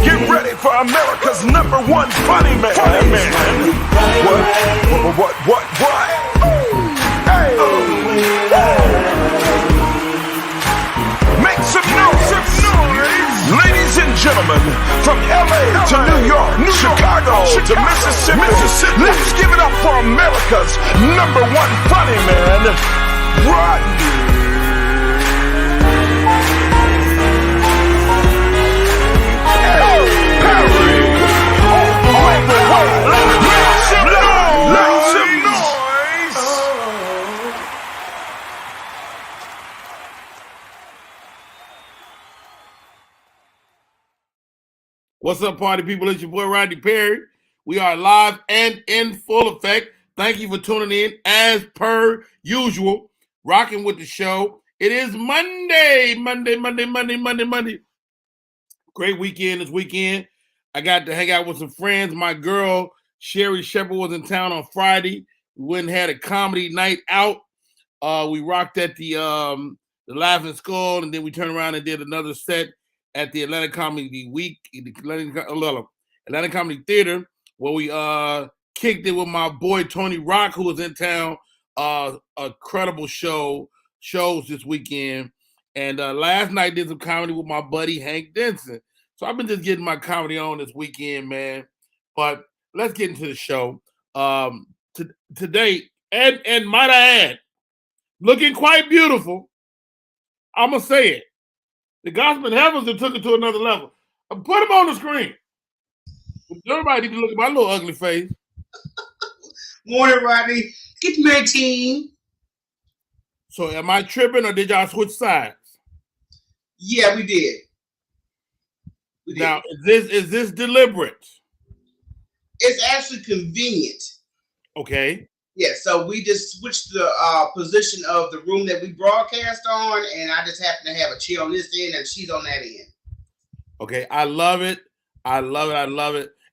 Get ready for America's #1 funny man. What? Hey. Make some noise. Ladies and gentlemen, from LA to New York, Chicago to Mississippi, let's give it up for America's #1 funny man, Rodney. What's up, party people? It's your boy Rodney Perry. We are live and in full effect. Thank you for tuning in as per usual, rocking with the show. It is Monday. Great weekend this weekend. I got to hang out with some friends. My girl, Sherry Shepard, was in town on Friday. We went and had a comedy night out. We rocked at the Laughing Skull, and then we turned around and did another set at the Atlanta Comedy Atlanta Comedy Theater, where we kicked it with my boy Tony Rock, who was in town. A credible shows this weekend. And last night did some comedy with my buddy Hank Denson. So I've been just getting my comedy on this weekend, man. But let's get into the show. Today, and might I add, looking quite beautiful. I'm going to say it. The Gospel Heavens that took it to another level. Put them on the screen. Everybody need to look at my little ugly face. Morning, Rodney. Get your team. So am I tripping or did y'all switch sides? Yeah, we did. Now, is this deliberate? It's actually convenient. Okay. Yeah, so we just switched the position of the room that we broadcast on, and I just happen to have a chair on this end and she's on that end. Okay, I love it.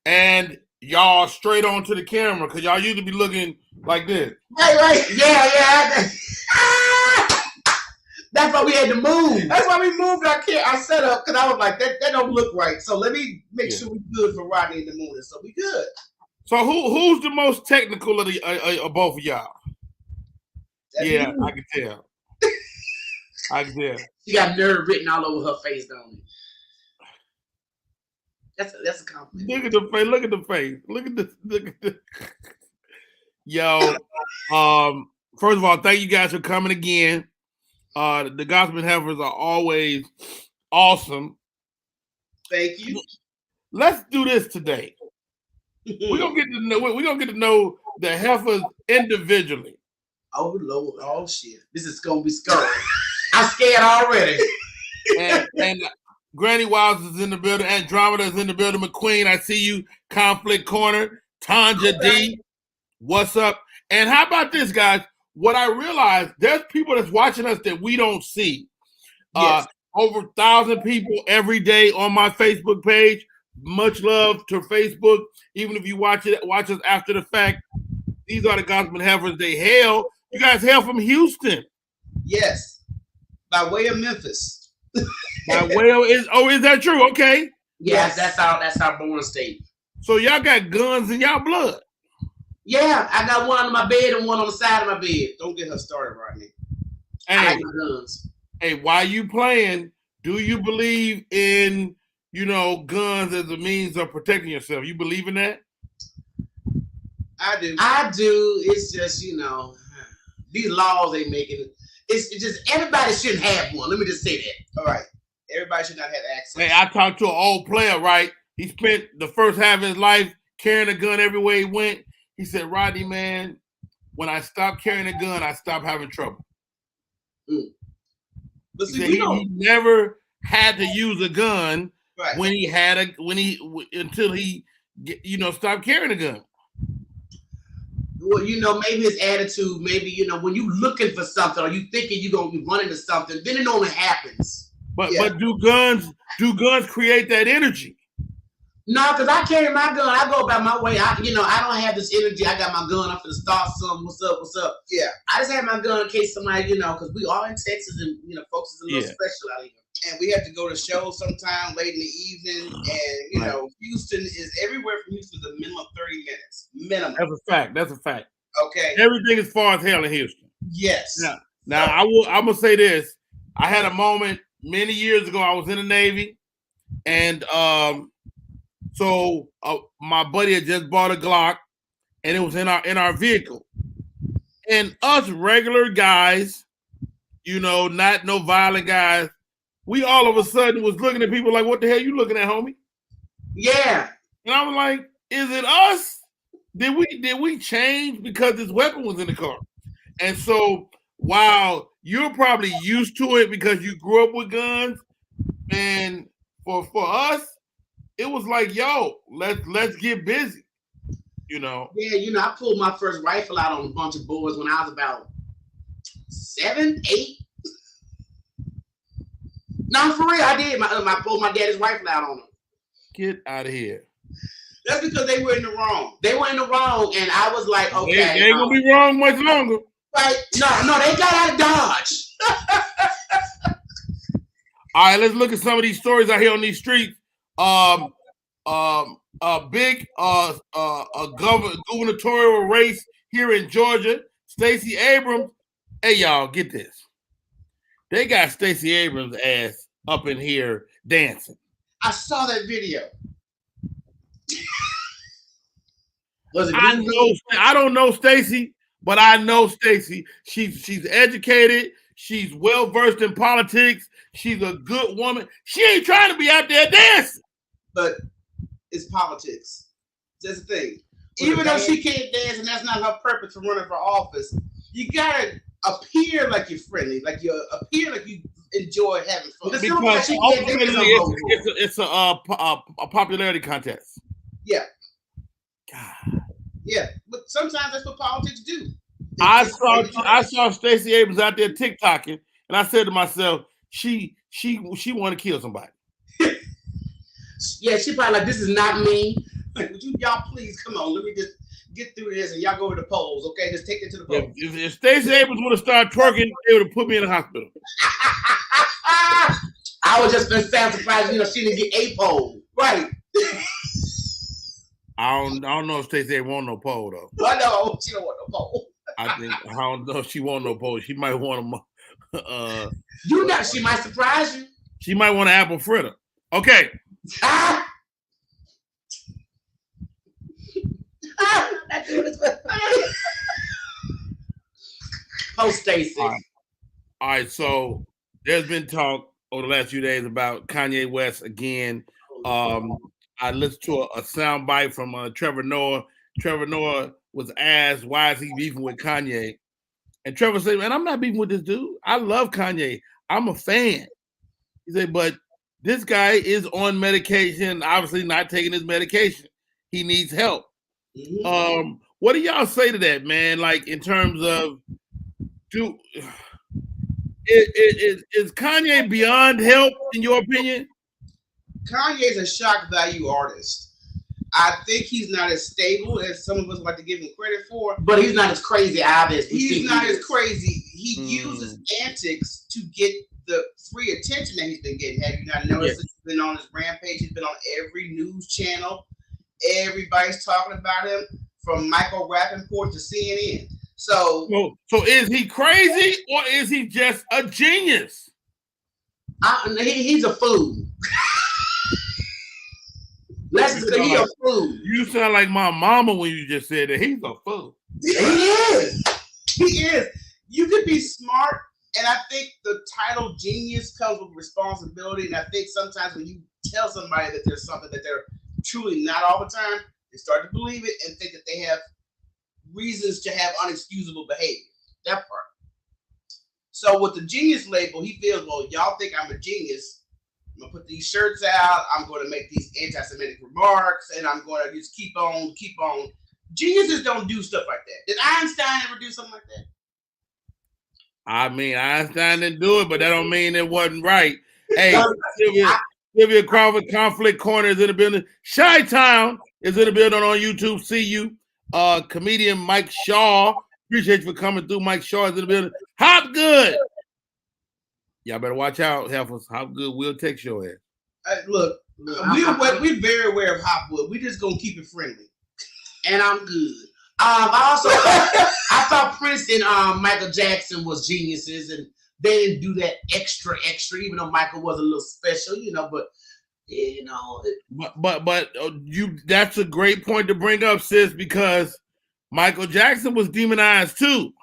And y'all straight on to the camera, because y'all used to be looking like this. Right. Yeah. That's why we had to move. That's why we moved our setup, because I was like, that don't look right. So let me make sure we're good for Rodney in the morning. So we good. So who's the most technical of both of y'all? That's yeah, you. I can tell. She got nerve written all over her face, don't it? That's a compliment. Look at the face. Look at the Yo, first of all, thank you guys for coming again. The Gospel Heifers are always awesome. Thank you. Let's do this today. We're gonna get to know the heifers individually. Oh Lord, oh shit. This is gonna be scary. I'm scared already. and Granny Wiles is in the building, Andromeda is in the building, McQueen, I see you, Conflict Corner, Tanja D. What's up? And how about this, guys? What I realized, there's people that's watching us that we don't see. Yes. Over 1,000 people every day on my Facebook page. Much love to Facebook. Even if you watch us after the fact, these are the Gospel Heifers. They hail. You guys hail from Houston. Yes. By way of Memphis. Is that true? Okay. Yes, that's our born state. So y'all got guns in y'all blood. Yeah, I got one under my bed and one on the side of my bed. Don't get her started, Rodney. I got guns. Hey, while you playing, do you believe in guns as a means of protecting yourself? You believe in that? I do. It's just, these laws they making. It's just everybody shouldn't have one. Let me just say that. All right. Everybody should not have access. Hey, I talked to an old player, right? He spent the first half of his life carrying a gun everywhere he went. He said, Rodney, man, when I stopped carrying a gun, I stopped having trouble. But see, he never had to use a gun. Right. Until he stopped carrying a gun. Well, maybe his attitude, maybe, when you looking for something or you thinking you're going to be running to something, then it only happens. But do guns create that energy? No, because I carry my gun. I go about my way. I don't have this energy. I got my gun. I'm finna start something. What's up? What's up? Yeah. I just have my gun in case somebody, because we are in Texas and, folks is a little special out here. And we have to go to shows sometime late in the evening. And, Houston is everywhere from Houston is a minimum 30 minutes. Minimum. That's a fact. Okay. Everything is far as hell in Houston. Yes. Now I'm going to say this. I had a moment many years ago. I was in the Navy. And so my buddy had just bought a Glock, and it was in our vehicle. And us regular guys, not no violent guys, we all of a sudden was looking at people like, "What the hell you looking at, homie?" Yeah. And I was like, "Is it us? Did we change because this weapon was in the car?" And so while you're probably used to it because you grew up with guns, and for us, it was like, yo, let's get busy, Yeah, I pulled my first rifle out on a bunch of boys when I was about 7, 8. No, for real, I did. I pulled my daddy's rifle out on them. Get out of here. That's because they were in the wrong. They were in the wrong, and I was like, okay. They ain't gonna be wrong much longer. Right? No, they got out of Dodge. All right, let's look at some of these stories out here on these streets. A big gubernatorial race here in Georgia. Stacey Abrams. Hey, y'all, get this. They got Stacey Abrams' ass up in here dancing. I saw that video. I don't know Stacey, but I know Stacey. She's educated. She's well versed in politics. She's a good woman. She ain't trying to be out there dancing. But it's politics. That's the thing. Even though she can't dance and that's not her purpose for running for office, you gotta appear like you're friendly, like you appear like you enjoy having fun. Because ultimately, it's a popularity contest. Yeah. God. Yeah, but sometimes that's what politics do. I saw Stacey Abrams out there TikToking, and I said to myself, she want to kill somebody. Yeah, she probably like, this is not me. Like, would y'all please come on? Let me just get through this, and y'all go to the polls, okay? Just take it to the polls. If Stacey Abrams would have started twerking, they would have put me in the hospital. I was just been surprised, she didn't get a poll, right? I don't know if Stacey Abrams want no poll though. I know she don't want no poll. I don't know if she want no poll. She might want a. She might surprise you. She might want an apple fritter. Okay. Post Stacey. All right. So there's been talk over the last few days about Kanye West again. I listened to a sound bite from Trevor Noah. Trevor Noah was asked, why is he beefing with Kanye? And Trevor said, man, I'm not beefing with this dude. I love Kanye. I'm a fan. He said, but this guy is on medication, obviously not taking his medication. He needs help. Mm-hmm. What do y'all say to that, man? Like, in terms of, is Kanye beyond help, in your opinion? Kanye's a shock value artist. I think he's not as stable as some of us like to give him credit for. But he's not as crazy, obviously. He's not as crazy. He uses antics to get the free attention that he's been getting. Have you not noticed that he's been on his rampage? He's been on every news channel. Everybody's talking about him, from Michael Rappaport to CNN. So is he crazy or is he just a genius? He's a fool. He's a fool. You sound like my mama when you just said that. He's a fool. He is. He is. You could be smart, and I think the title genius comes with responsibility. And I think sometimes when you tell somebody that there's something that they're truly not all the time, they start to believe it and think that they have reasons to have unexcusable behavior. That part. So with the genius label, he feels, well, y'all think I'm a genius. I'm going to put these shirts out. I'm going to make these anti-Semitic remarks, and I'm going to just keep on. Geniuses don't do stuff like that. Did Einstein ever do something like that? I mean, Einstein didn't do it, but that don't mean it wasn't right. Hey, Sylvia Crawford, Conflict Corner is in the building. Chi Town is in the building on YouTube. See you. Comedian Mike Shaw. Appreciate you for coming through. Mike Shaw is in the building. Hop Good. Y'all better watch out, heifers. Hop Good will text your ass. Look, we're very aware of Hopwood. We just gonna keep it friendly. And I'm good. I thought Prince and Michael Jackson was geniuses, and they didn't do that extra, even though Michael was a little special, but that's a great point to bring up, sis, because Michael Jackson was demonized too.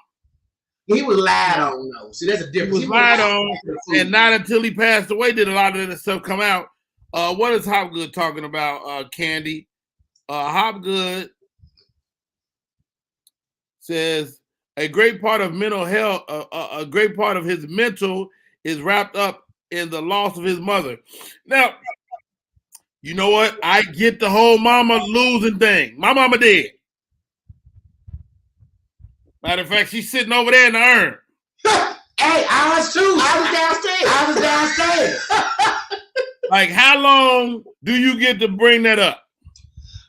He was lied on, though. See, that's a difference. He was lied on, and not until he passed away did a lot of that stuff come out. What is Hopgood talking about, Candy? Hopgood says a great part of mental health, a great part of his mental is wrapped up in the loss of his mother. Now, you know what? I get the whole mama losing thing. My mama did. Matter of fact, she's sitting over there in the urn. Hey, I was too. I was downstairs. Like, how long do you get to bring that up?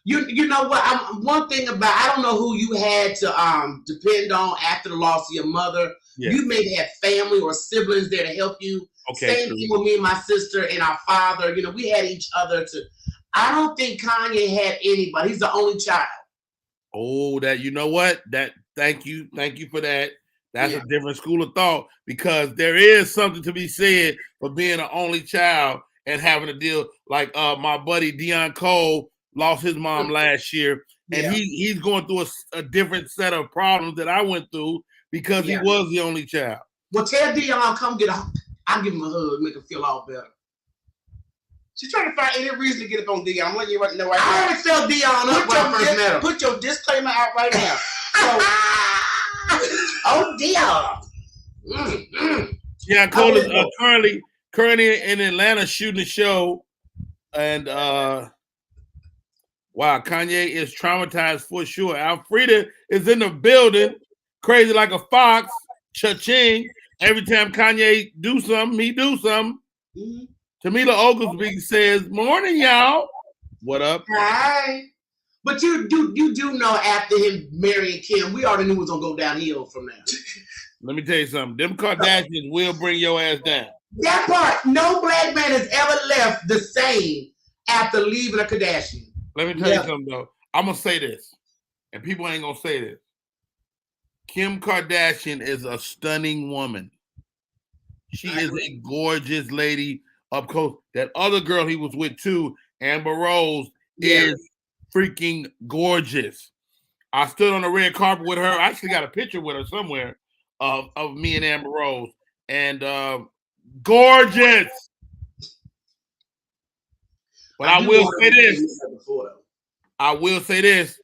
You know what? One thing about, I don't know who you had to depend on after the loss of your mother. Yeah. You may have family or siblings there to help you. Okay, same thing with me and my sister and our father. We had each other to. I don't think Kanye had anybody. He's the only child. Oh, that, you know what? Thank you for that. That's a different school of thought, because there is something to be said for being an only child and having to deal, like my buddy Deion Cole lost his mom last year, and he's going through a different set of problems that I went through because he was the only child. Well, tell Deion, come get a. I'll give him a hug, make him feel all better. She's trying to find any reason to get up on Deion. I'm letting you know right now. I already felt Deion up when I first met him. Put your disclaimer out right now. Oh, Deion. Yeah, Cole is currently in Atlanta shooting a show, and wow, Kanye is traumatized for sure. Alfreda is in the building, crazy like a fox, cha-ching. Every time Kanye do something, he do something. Mm-hmm. Tamila Oglesby says, "Morning, y'all. What up?" Hi. But you do know after him marrying Kim, we already knew it was gonna go downhill from there. Let me tell you something. Them Kardashians will bring your ass down. That part, no black man has ever left the same after leaving a Kardashian. Let me tell you something though. I'm gonna say this, and people ain't gonna say this. Kim Kardashian is a stunning woman. She is a gorgeous lady up close. That other girl he was with too, Amber Rose, is freaking gorgeous. I stood on the red carpet with her. I actually got a picture with her somewhere of me and Amber Rose, and gorgeous. But I will say this.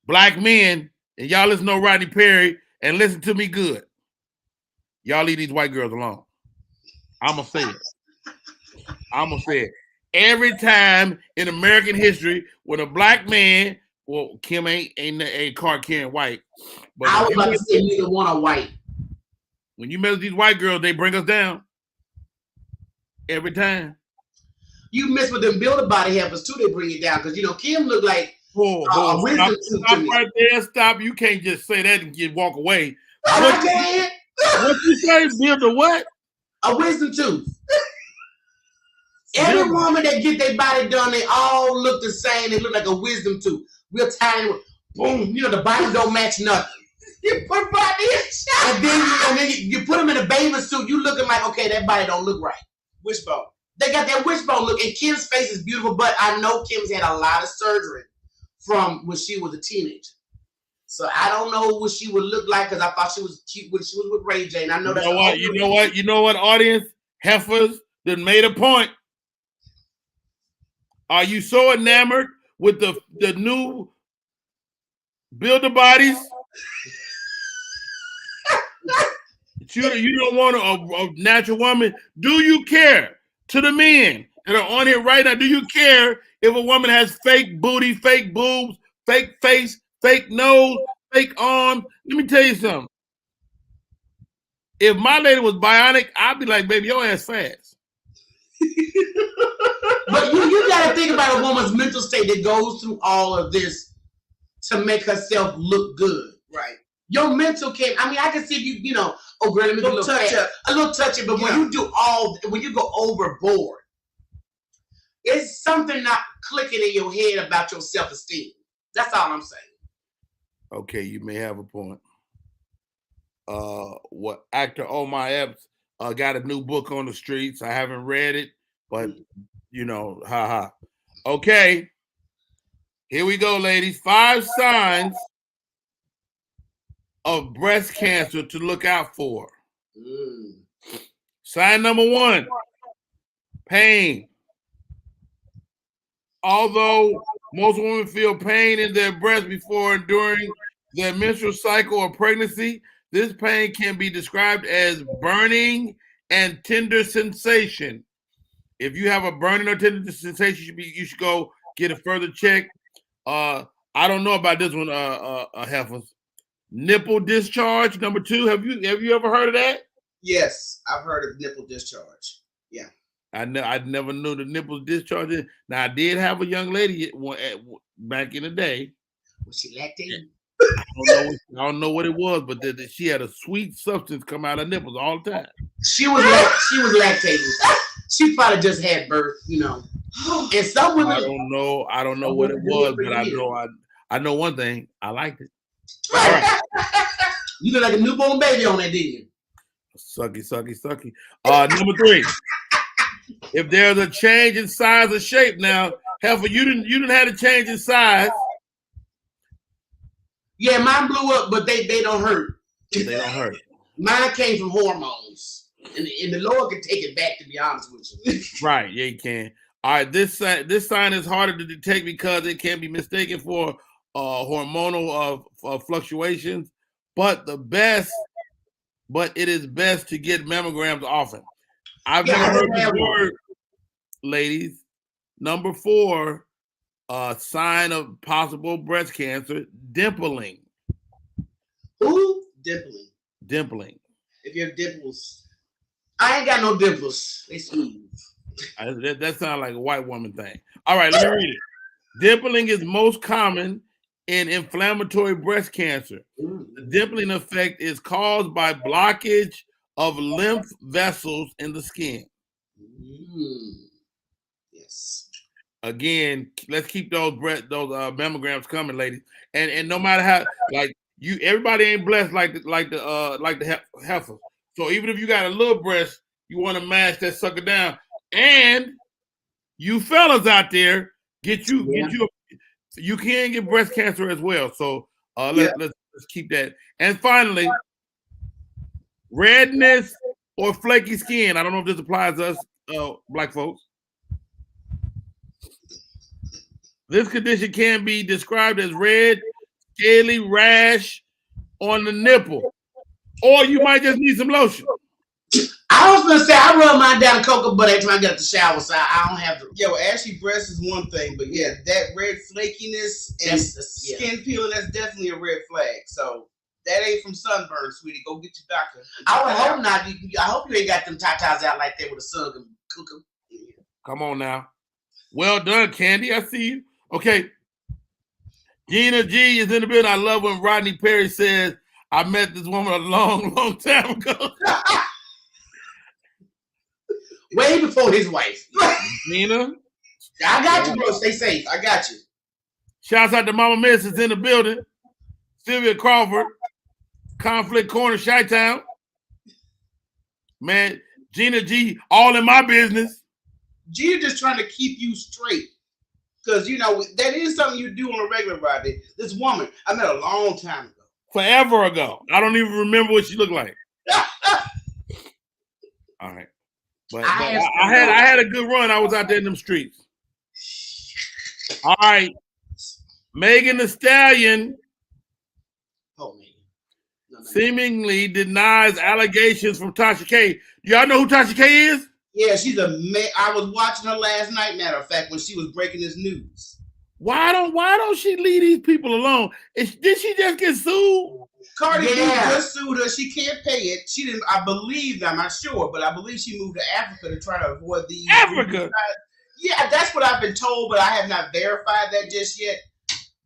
Black men, and y'all listen to Rodney Perry and listen to me good. Y'all leave these white girls alone. I'm going to say it. Every time in American history when a black man, well, Kim ain't a card carrying white. But I was about to say neither one are white. When you mess with these white girls, they bring us down. Every time. You mess with them build-a-body helpers too, they bring you down. Because, Kim looked like stop right there. Stop. You can't just say that and walk away. What you say? Build a what? A wisdom tooth. Every woman that get their body done, they all look the same. They look like a wisdom tooth. Real tiny. Boom. The bodies don't match nothing. You put body in, and then you put them in a bathing suit. You looking like, okay, that body don't look right. Wishbone. They got that wishbone look, and Kim's face is beautiful, but I know Kim's had a lot of surgery from when she was a teenager. So I don't know what she would look like, because I thought she was cute when she was with Ray J. And I know that's You know what, audience? Heifers that made a point. Are you so enamored with the new build-a-bodies? You don't want a natural woman. Do you care? To the men that are on here right now, do you care if a woman has fake booty, fake boobs, fake face, fake nose, fake arms? Let me tell you something. If my lady was bionic, I'd be like, baby, your ass fast. But you got to think about a woman's mental state that goes through all of this to make herself look good. Right. Your mental can't. I mean, I can see you know, oh, girl, let me do a little touch up. But when you do when you go overboard, it's something not clicking in your head about your self-esteem. That's all I'm saying. Okay, you may have a point. What actor Omar Epps got a new book on the streets. I haven't read it, but you know, haha. Okay, here we go, ladies. 5 signs of breast cancer to look out for. Sign number 1, pain. Although most women feel pain in their breast before and during their menstrual cycle or pregnancy, this pain can be described as burning and tender sensation. If you have a burning or tender sensation, you should go get a further check. I don't know about this one, Heifers. Nipple discharge, number 2. Have you ever heard of that? Yes, I've heard of nipple discharge. Yeah. I never knew the nipple discharge. Now I did have a young lady back in the day. Was she lactating? I don't know what it was, but she had a sweet substance come out of her nipples all the time. She was lactating. She probably just had birth, you know. And some women, I don't know what it was, but I know one thing. I liked it. Right. You look like a newborn baby on that, didn't you? Sucky. Number 3. If there's a change in size or shape, now, Heifer, you didn't have a change in size. Yeah, mine blew up, but they don't hurt. They don't hurt. Mine came from hormones, and the Lord can take it back. To be honest with you, right? Yeah, you can. All right, this sign is harder to detect because it can be mistaken for hormonal fluctuations. But it is best to get mammograms often. I've never heard this word, ladies. Number 4, sign of possible breast cancer: dimpling. Who? Dimpling. Dimpling. If you have dimples, I ain't got no dimples. They smooth. That sounds like a white woman thing. All right, let me read it. Dimpling is most common in inflammatory breast cancer. The dimpling effect is caused by blockage of lymph vessels in the skin. Yes. Again, let's keep those mammograms coming, ladies. And no matter how, like everybody ain't blessed like the heifer. So even if you got a little breast, you want to mash that sucker down. And you fellas out there, you can get breast cancer as well. So let's keep that. And finally, redness or flaky skin. I don't know if this applies to us black folks. This condition can be described as red, scaly rash on the nipple, or you might just need some lotion. I was gonna say I rub mine down cocoa butter every time I get out the shower, so I don't have to. Yeah, well, ashy breast is one thing, but yeah, that red flakiness and skin peeling, that's definitely a red flag. So that ain't from sunburn, sweetie. Go get your doctor. I would hope not. I hope you ain't got them tatas out like that with the sun and cook them. Come on now. Well done, Candy. I see you. Okay. Gina G is in the building. I love when Rodney Perry says, I met this woman a long, long time ago. Way before his wife. Gina. I got you, bro. Stay safe. I got you. Shouts out to Mama Miss is in the building. Sylvia Crawford. Conflict Corner, Chi-Town. Man, Gina G, all in my business. Gina just trying to keep you straight. Because, you know, that is something you do on a regular Friday. This woman, I met a long time ago. Forever ago. I don't even remember what she looked like. All right. But I had a good run. I was out there in them streets. All right. Megan Thee Stallion seemingly denies allegations from Tasha K. Y'all know who Tasha K is? Yeah, she's I was watching her last night, matter of fact, when she was breaking this news. Why don't she leave these people alone? Did she just get sued? Cardi B just sued her. She can't pay it. She didn't. I believe. I'm not sure, but I believe she moved to Africa to try to avoid these. Africa. Yeah, that's what I've been told, but I have not verified that just yet.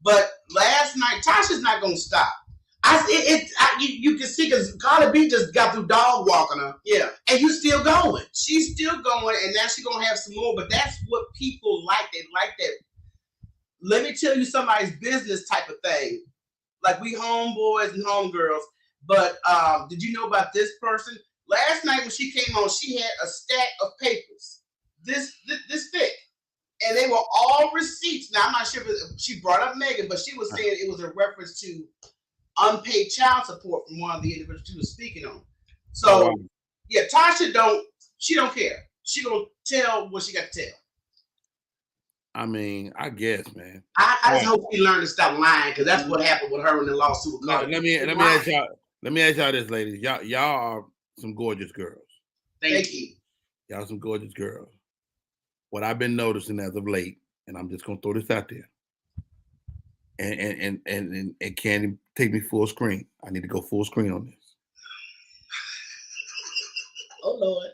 But last night, Tasha's not gonna stop. You can see because Cardi B just got through dog walking her. Yeah, and you still going. She's still going, and now she's gonna have some more. But that's what people like. They like that. Let me tell you somebody's business type of thing. Like we homeboys and homegirls. But did you know about this person? Last night when she came on, she had a stack of papers, this thick, and they were all receipts. Now I'm not sure if she brought up Megan, but she was saying it was a reference to unpaid child support from one of the individuals she was speaking on. So yeah, Tasha don't care. She gonna tell what she got to tell. I mean, I guess, man. I just hope she learned to stop lying because that's what happened with her in the lawsuit. Let me ask y'all. Let me ask y'all this, ladies. Y'all are some gorgeous girls. Thank you. Y'all some gorgeous girls. What I've been noticing as of late, and I'm just gonna throw this out there, and Candy, take me full screen. I need to go full screen on this. Oh Lord.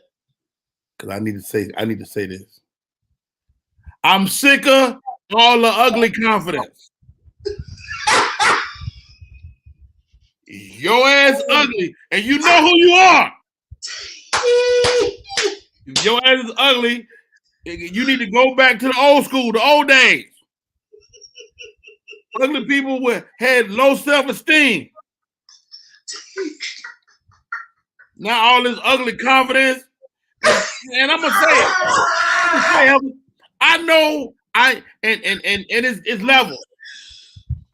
Because I need to say this. I'm sick of all the ugly confidence. Your ass ugly, and you know who you are. If your ass is ugly, you need to go back to the old school, the old days. Ugly people had low self-esteem. Now all this ugly confidence, and I'm gonna say it. I know and it's levels.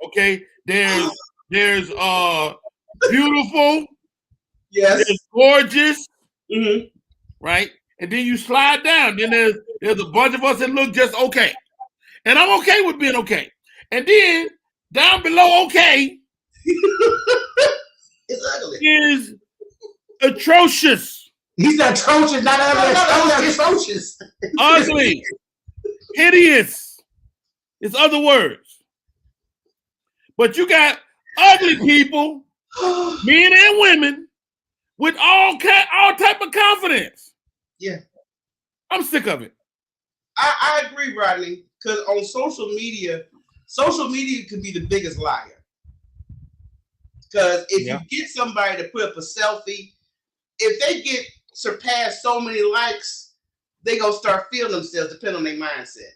Okay, there's beautiful, yes, there's gorgeous, mm-hmm. right? And then you slide down. Then there's a bunch of us that look just okay, and I'm okay with being okay. And then down below, okay, it's ugly. Is atrocious. He's atrocious, not ugly. Atrocious. Ugly. Hideous. It's other words. But you got ugly people, men and women, with all type of confidence. Yeah. I'm sick of it. I agree, Rodney, because on social media can be the biggest liar. Because if you get somebody to put up a selfie, if they get surpassed so many likes, they gonna start feeling themselves depending on their mindset.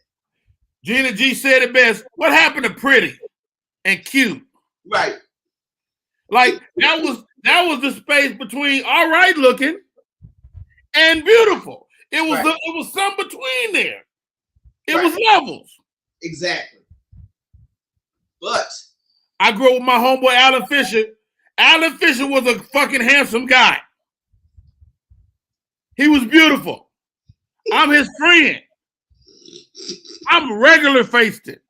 Gina G said it best. What happened to pretty and cute? Right. Like that was the space between all right looking and beautiful. It was some between there. It was levels. Exactly. But I grew up with my homeboy Alan Fisher. Alan Fisher was a fucking handsome guy. He was beautiful. I'm his friend. I'm regular faced it.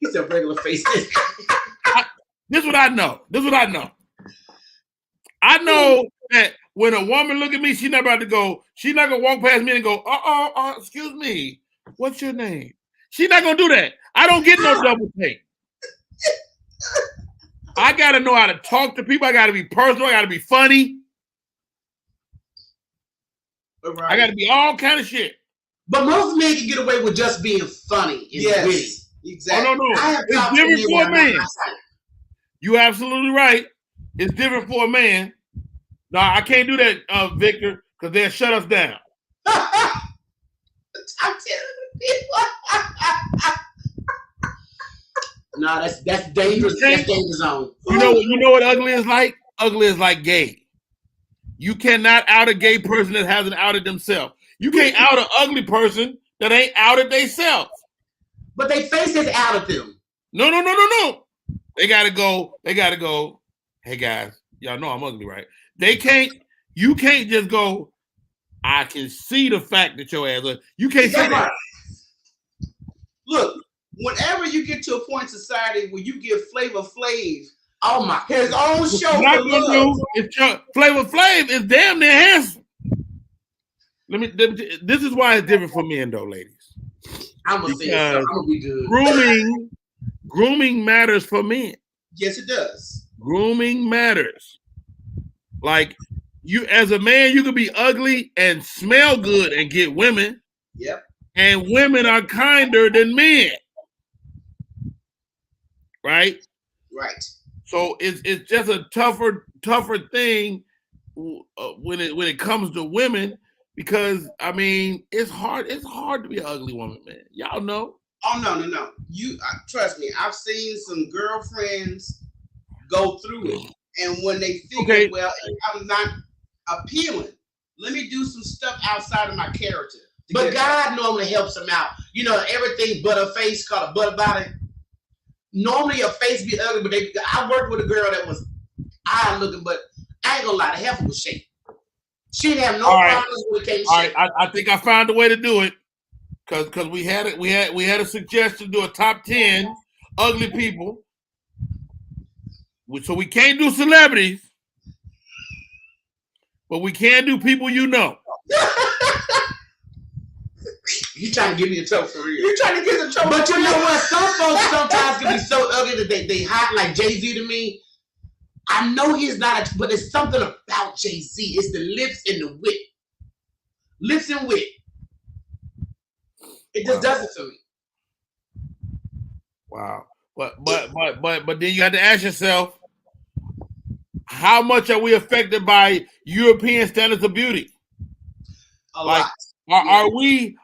He's a regular faced it. This is what I know. I know that when a woman look at me, she's not about to go, she's not gonna walk past me and go, excuse me, what's your name? She's not gonna do that. I don't get no double take. I gotta know how to talk to people. I gotta be personal. I gotta be funny. Right. I gotta be all kind of shit. But most men can get away with just being funny and witty. Exactly. Oh, no. It's different for a man. You're absolutely right. It's different for a man. No, I can't do that, Victor, because they'll shut us down. I'm telling people. No, that's dangerous. That's danger zone. You know what ugly is like? Ugly is like gay. You cannot out a gay person that hasn't outed themselves. You can't out an ugly person that ain't outed themselves. But they face has outed them. No. They gotta go. Hey guys, y'all know I'm ugly, right? You can't just go, I can see the fact that your ass ugly. You can't say that. Look, whenever you get to a point in society where you give Flavor Flav his own show. Flavor Flav is damn near handsome. This is why it's different for men, though, ladies. I'm gonna say I'm gonna be good. Grooming matters for men. Yes, it does. Grooming matters. Like you, as a man, you could be ugly and smell good and get women. Yep. and women are kinder than men. Right? Right. So it's just a tougher thing when it comes to women, because I mean it's hard to be an ugly woman, man. Y'all know. Oh no. You trust me. I've seen some girlfriends go through it, and when they figure, well, I'm not appealing, let me do some stuff outside of my character. But God normally helps them out. You know, everything but a face called a butt body. Normally a face be ugly, but I worked with a girl that was eye looking, but I ain't gonna lie, the heifer was shaking. She didn't have no problems when it came to shaking. I think I found a way to do it. Cause we had a suggestion to do a top 10 ugly people. So we can't do celebrities, but we can do people you know. You trying to give me a trouble for real? You trying to get in trouble? But you know what? Some folks sometimes can be so ugly that they hot, like Jay-Z to me. I know he's not, but it's something about Jay-Z. It's the lips and the wit. Lips and wit. It just does it to me. Wow. But then you have to ask yourself, how much are we affected by European standards of beauty? A lot. Are we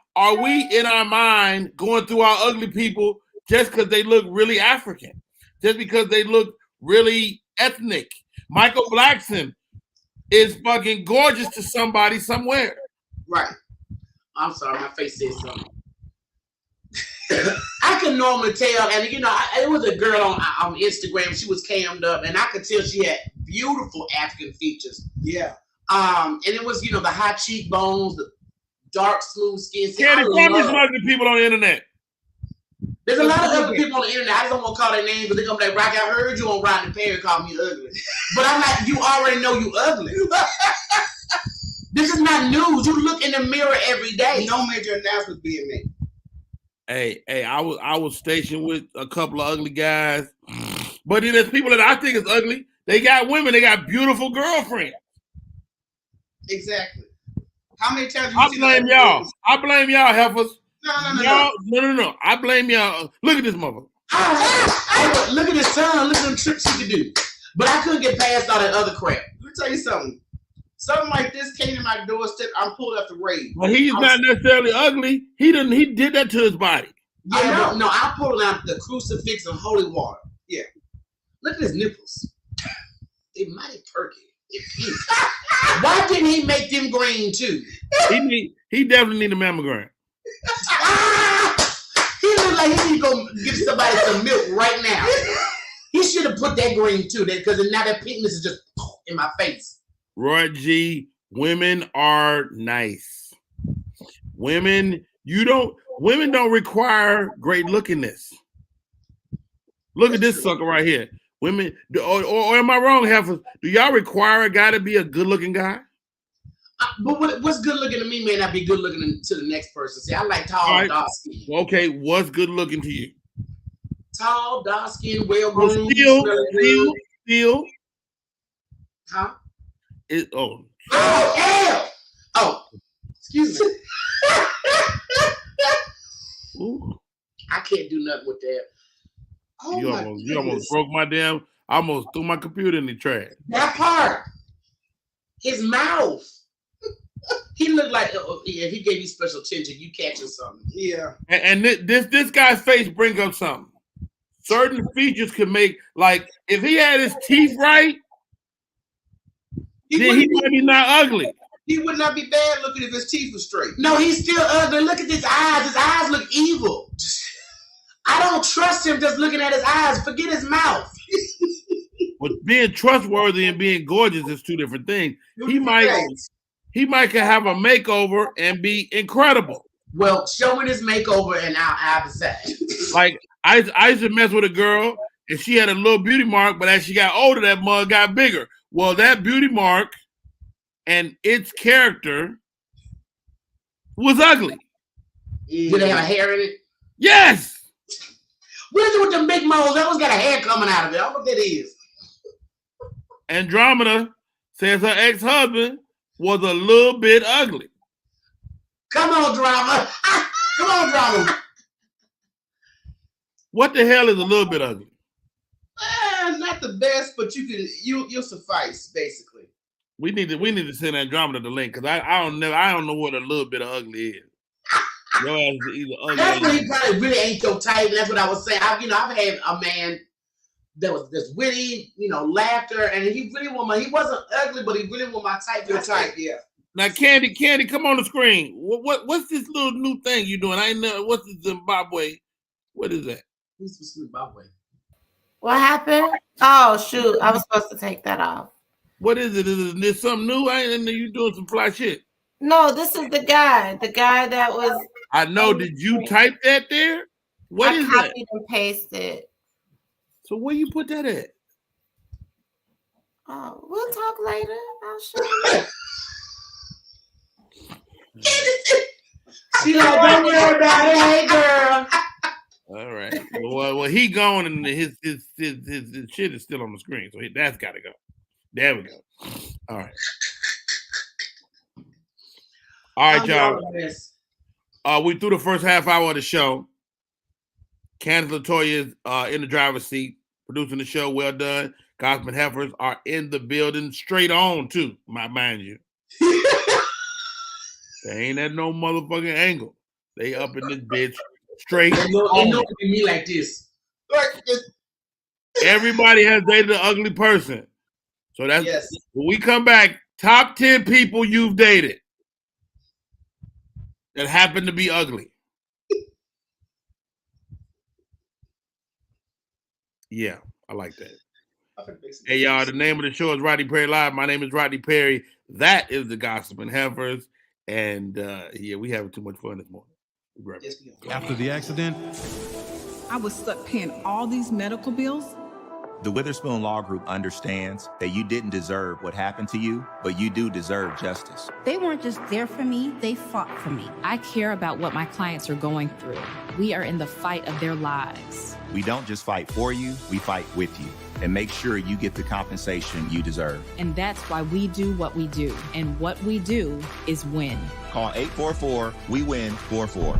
in our mind going through our ugly people just because they look really African, just because they look really ethnic? Michael Blackson is fucking gorgeous to somebody somewhere. Right. I'm sorry, my face said something. I can normally tell, and you know, it was a girl on Instagram. She was cammed up, and I could tell she had beautiful African features. Yeah. And it was, you know, the high cheekbones, the dark, smooth skin. Candy, tell me some ugly people on the internet. There's a lot of ugly people on the internet. I just don't want to call their names, but they're gonna be like, Rocky, I heard you on Rodney Perry call me ugly. But I'm like, you already know you ugly. This is not news. You look in the mirror every day. No major announcements being made. Hey, I was stationed with a couple of ugly guys, but then there's people that I think is ugly. They got women. They got beautiful girlfriends. Exactly. How many times? I blame y'all. I blame y'all, heifers. No. I blame y'all. Look at this mother. Look at his son. Look at the tricks he could do. But I couldn't get past all that other crap. Let me tell you something. Something like this came to my doorstep. I'm pulled up the raid. Well, he's not necessarily ugly. He did that to his body. Yeah, no. I pulled out the crucifix and holy water. Yeah. Look at his nipples. They mighty perky. Why didn't he make them green too? He definitely need a mammogram. He look like he need to go give somebody some milk right now. He should have put that green too, because now that pinkness is just in my face. Roy G, women are nice. Women don't require great lookingness. Look at this sucker right here. Women, or am I wrong, Heifers? Do y'all require a guy to be a good-looking guy? But what's good looking to me may not be good looking to the next person. See, I like tall, dark skin. Okay, what's good looking to you? Tall, dark skin, well groomed. Still. Huh? Oh, hell! Oh, excuse me. Ooh. I can't do nothing with that. Oh, you almost broke my damn. I almost threw my computer in the trash. That part. His mouth. He looked like if he gave you special attention, you catching something. Yeah. And this guy's face brings up something. Certain features could make, like, if he had his teeth right, then he might be not ugly. He would not be bad looking if his teeth were straight. No, he's still ugly. Look at his eyes. His eyes look evil. I don't trust him just looking at his eyes. Forget his mouth. But being trustworthy and being gorgeous is two different things. He might could have a makeover and be incredible. Well, show me this makeover and I'll decide. Like I used to mess with a girl and she had a little beauty mark, but as she got older, that mug got bigger. Well, that beauty mark and its character was ugly. Did they have a hair in it? Yes. What is it with them big moles? That one's got a hair coming out of it. I don't know what that is. Andromeda says her ex-husband was a little bit ugly. Come on, drama. Come on, drama. What the hell is a little bit ugly? Not the best, but you'll suffice basically. We need to send Andromeda the link because I don't know what a little bit of ugly is. Your ass is either ugly. That's when he probably really ain't your type. That's what I was saying. I've had a man that was this witty, laughter, and he really he wasn't ugly, but he really was my type. Your type, yeah. Now, Candy, come on the screen. What's this little new thing you doing? I ain't know. What's this Zimbabwe? What is that? This was Zimbabwe. What happened? Oh shoot! I was supposed to take that off. What is it? Is this something new? I ain't know you doing some fly shit. No, this is the guy. The guy that was. I know. Did you type that there? What is that? I copied and pasted. So where you put that at? Oh, we'll talk later. I'll show you. She like, don't worry about it, hey girl. All right. Well, he gone and his shit is still on the screen, so that's got to go. There we go. All right. All right, y'all. We threw the first half hour of the show. Candace LaToya is in the driver's seat, producing the show. Well done. Gospel Heifers are in the building, straight on too, mind you. They ain't at no motherfucking angle. They up in this bitch, straight on. Ain't nobody me like this. Everybody has dated an ugly person. So that's when we come back, top 10 people you've dated that happen to be ugly. Yeah, I like that. Hey, y'all, the name of the show is Rodney Perry Live. My name is Rodney Perry. That is the Gossip and Heifers. And, we having too much fun this morning. Right. After the accident, I was stuck paying all these medical bills. The Witherspoon Law Group understands that you didn't deserve what happened to you, but you do deserve justice. They weren't just there for me, they fought for me. I care about what my clients are going through. We are in the fight of their lives. We don't just fight for you, we fight with you and make sure you get the compensation you deserve. And that's why we do what we do. And what we do is win. Call 844-WE-WIN-44.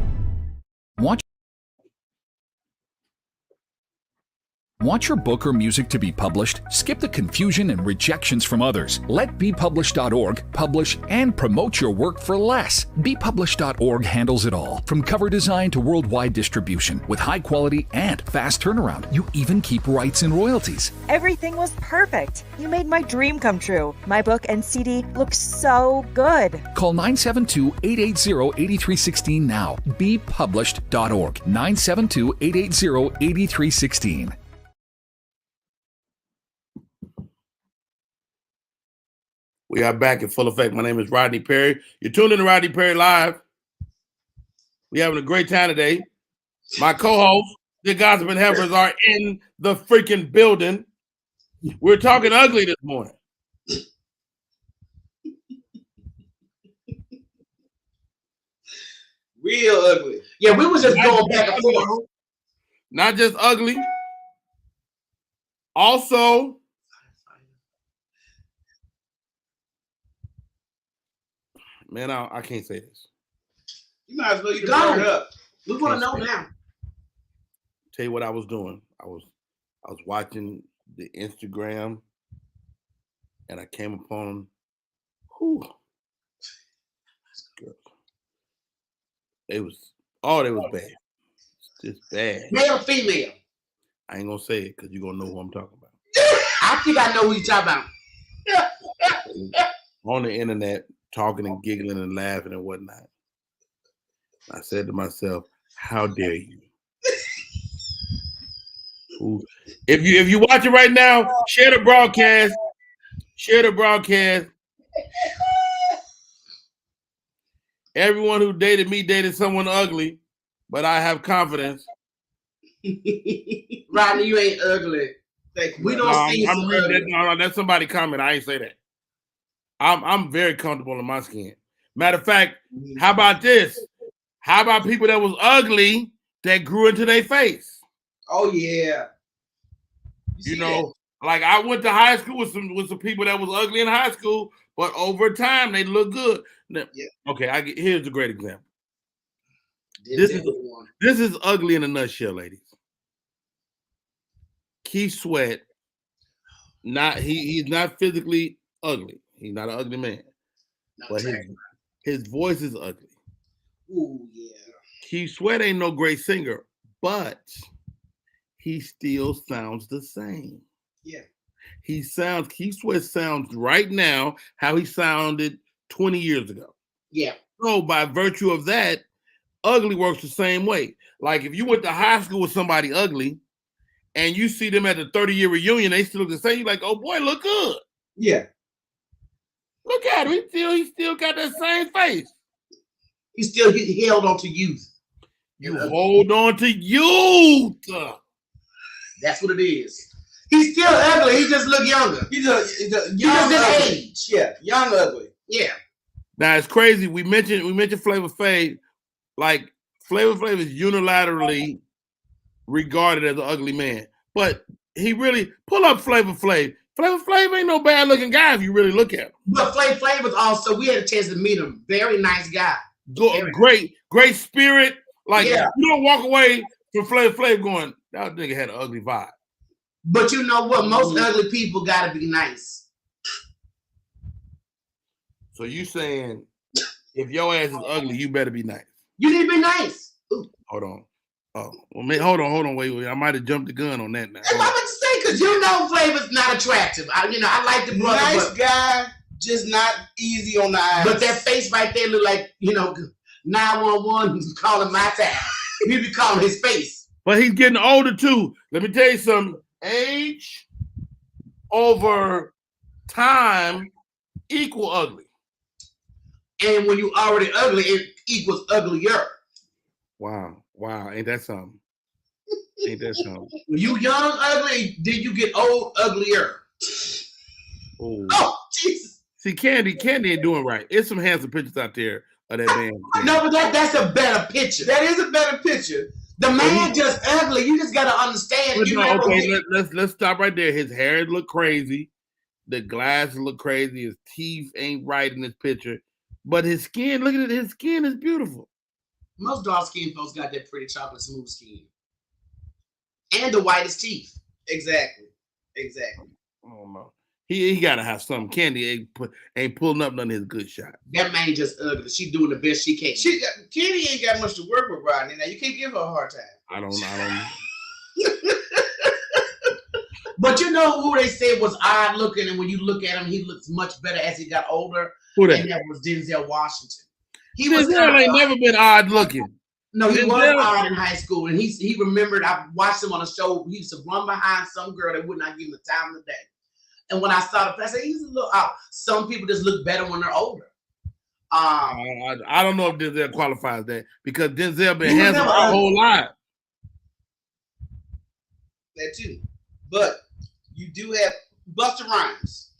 Want your book or music to be published? Skip the confusion and rejections from others. Let BePublished.org publish and promote your work for less. BePublished.org handles it all, from cover design to worldwide distribution, with high quality and fast turnaround. You even keep rights and royalties. Everything was perfect. You made my dream come true. My book and CD look so good. Call 972-880-8316 now. BePublished.org. 972-880-8316. We are back in full effect. My name is Rodney Perry. You're tuned in to Rodney Perry Live. We're having a great time today. My co-hosts, the Gossip and Heifers, are in the freaking building. We're talking ugly this morning. Real ugly. Yeah, we was just going back and forth. Not just ugly. Also, man, I can't say this. You might as well bring it up. We want to know now. Tell you what I was doing. I was watching the Instagram, and I came upon they was bad. Just bad. Male or female? I ain't gonna say it because you're gonna know who I'm talking about. I think I know who you're talking about. On the internet, talking and giggling and laughing and whatnot. I said to myself, how dare you? If you watch it right now, share the broadcast. Share the broadcast. Everyone who dated me dated someone ugly, but I have confidence. Rodney, you ain't ugly. We don't see you ugly. No, that's somebody comment. I ain't say that. I'm very comfortable in my skin. Matter of fact, how about this? How about people that was ugly that grew into their face? Oh yeah. You know, like I went to high school with some people that was ugly in high school, but over time they look good. Now, okay, here's a great example. This is ugly in a nutshell, ladies. Keith Sweat, he's not physically ugly. He's not an ugly man, but his voice is ugly. Ooh, yeah. Keith Sweat ain't no great singer, but he still sounds the same. Yeah. Keith Sweat sounds right now how he sounded 20 years ago. Yeah. So by virtue of that, ugly works the same way. Like if you went to high school with somebody ugly and you see them at the 30-year reunion, they still look the same. You're like, oh boy, look good. Yeah. Look at him. He still got that same face. He held on to youth. You hold on to youth. That's what it is. He's still ugly. He just look younger. He just didn't age. Yeah, young ugly. Yeah. Now it's crazy. We mentioned Flavor Flav. Like Flavor Flav is unilaterally regarded as an ugly man, but he really pull up Flavor Flav. Flavor Flav ain't no bad looking guy if you really look at him. But Flavor Flav was also, we had a chance to meet him. Very nice guy. Great spirit. Like you don't walk away from Flavor Flav going, that nigga had an ugly vibe. But you know what? Most ugly people gotta be nice. So you saying if your ass is ugly, you better be nice. You need to be nice. Ooh. Hold on. Oh, well, hold on. Wait. I might have jumped the gun on that now. I'm about to say, because you know Flavor's not attractive. I like the brother. Nice guy, just not easy on the eyes. But that face right there look like, 911 calling my town. He be calling his face. But he's getting older too. Let me tell you something. Age over time equal ugly. And when you already ugly, it equals uglier. Wow. Ain't that something? When you young ugly, then you get old uglier. Ooh. Oh, Jesus. See, Candy ain't doing right. There's some handsome pictures out there of that man. No, but that's a better picture. That is a better picture. The man just ugly. You just gotta understand. Let's stop right there. His hair look crazy. The glasses look crazy. His teeth ain't right in this picture. But his skin, look at it. His skin is beautiful. Most dark skinned folks got that pretty chocolate smooth skin. And the whitest teeth. Exactly. Oh no. He gotta have something. Candy ain't pulling up none of his good shots. That man just ugly. She doing the best she can. Candy ain't got much to work with, Rodney. Now you can't give her a hard time. I don't know. But you know who they said was odd looking, and when you look at him, he looks much better as he got older. Who that? And that was Denzel Washington. Denzel ain't never been odd looking. No, he was odd in high school, and he remembered. I watched him on a show. He used to run behind some girl that would not give him the time of the day. And when I saw the I said, he's a little out. Some people just look better when they're older. I don't know if Denzel qualifies that because Denzel been handsome our whole life. That too. But you do have Busta Rhymes.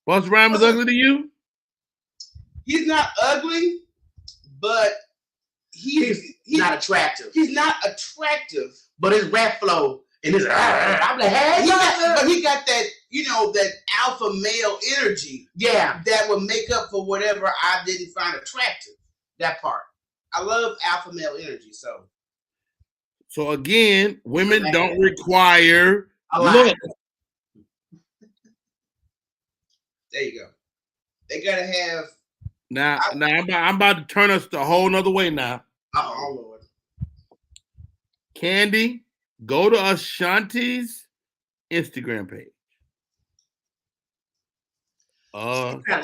Busta Rhymes is ugly to you? He's not ugly, but he's not attractive. He's not attractive, but his rap flow and his I'm like, hey, but he got that, that alpha male energy. Yeah, that would make up for whatever I didn't find attractive. That part. I love alpha male energy. So again, women don't require look. There you go. They gotta have. Now I'm about to turn us a whole nother way now. Oh Lord. Candy, go to Ashanti's Instagram page.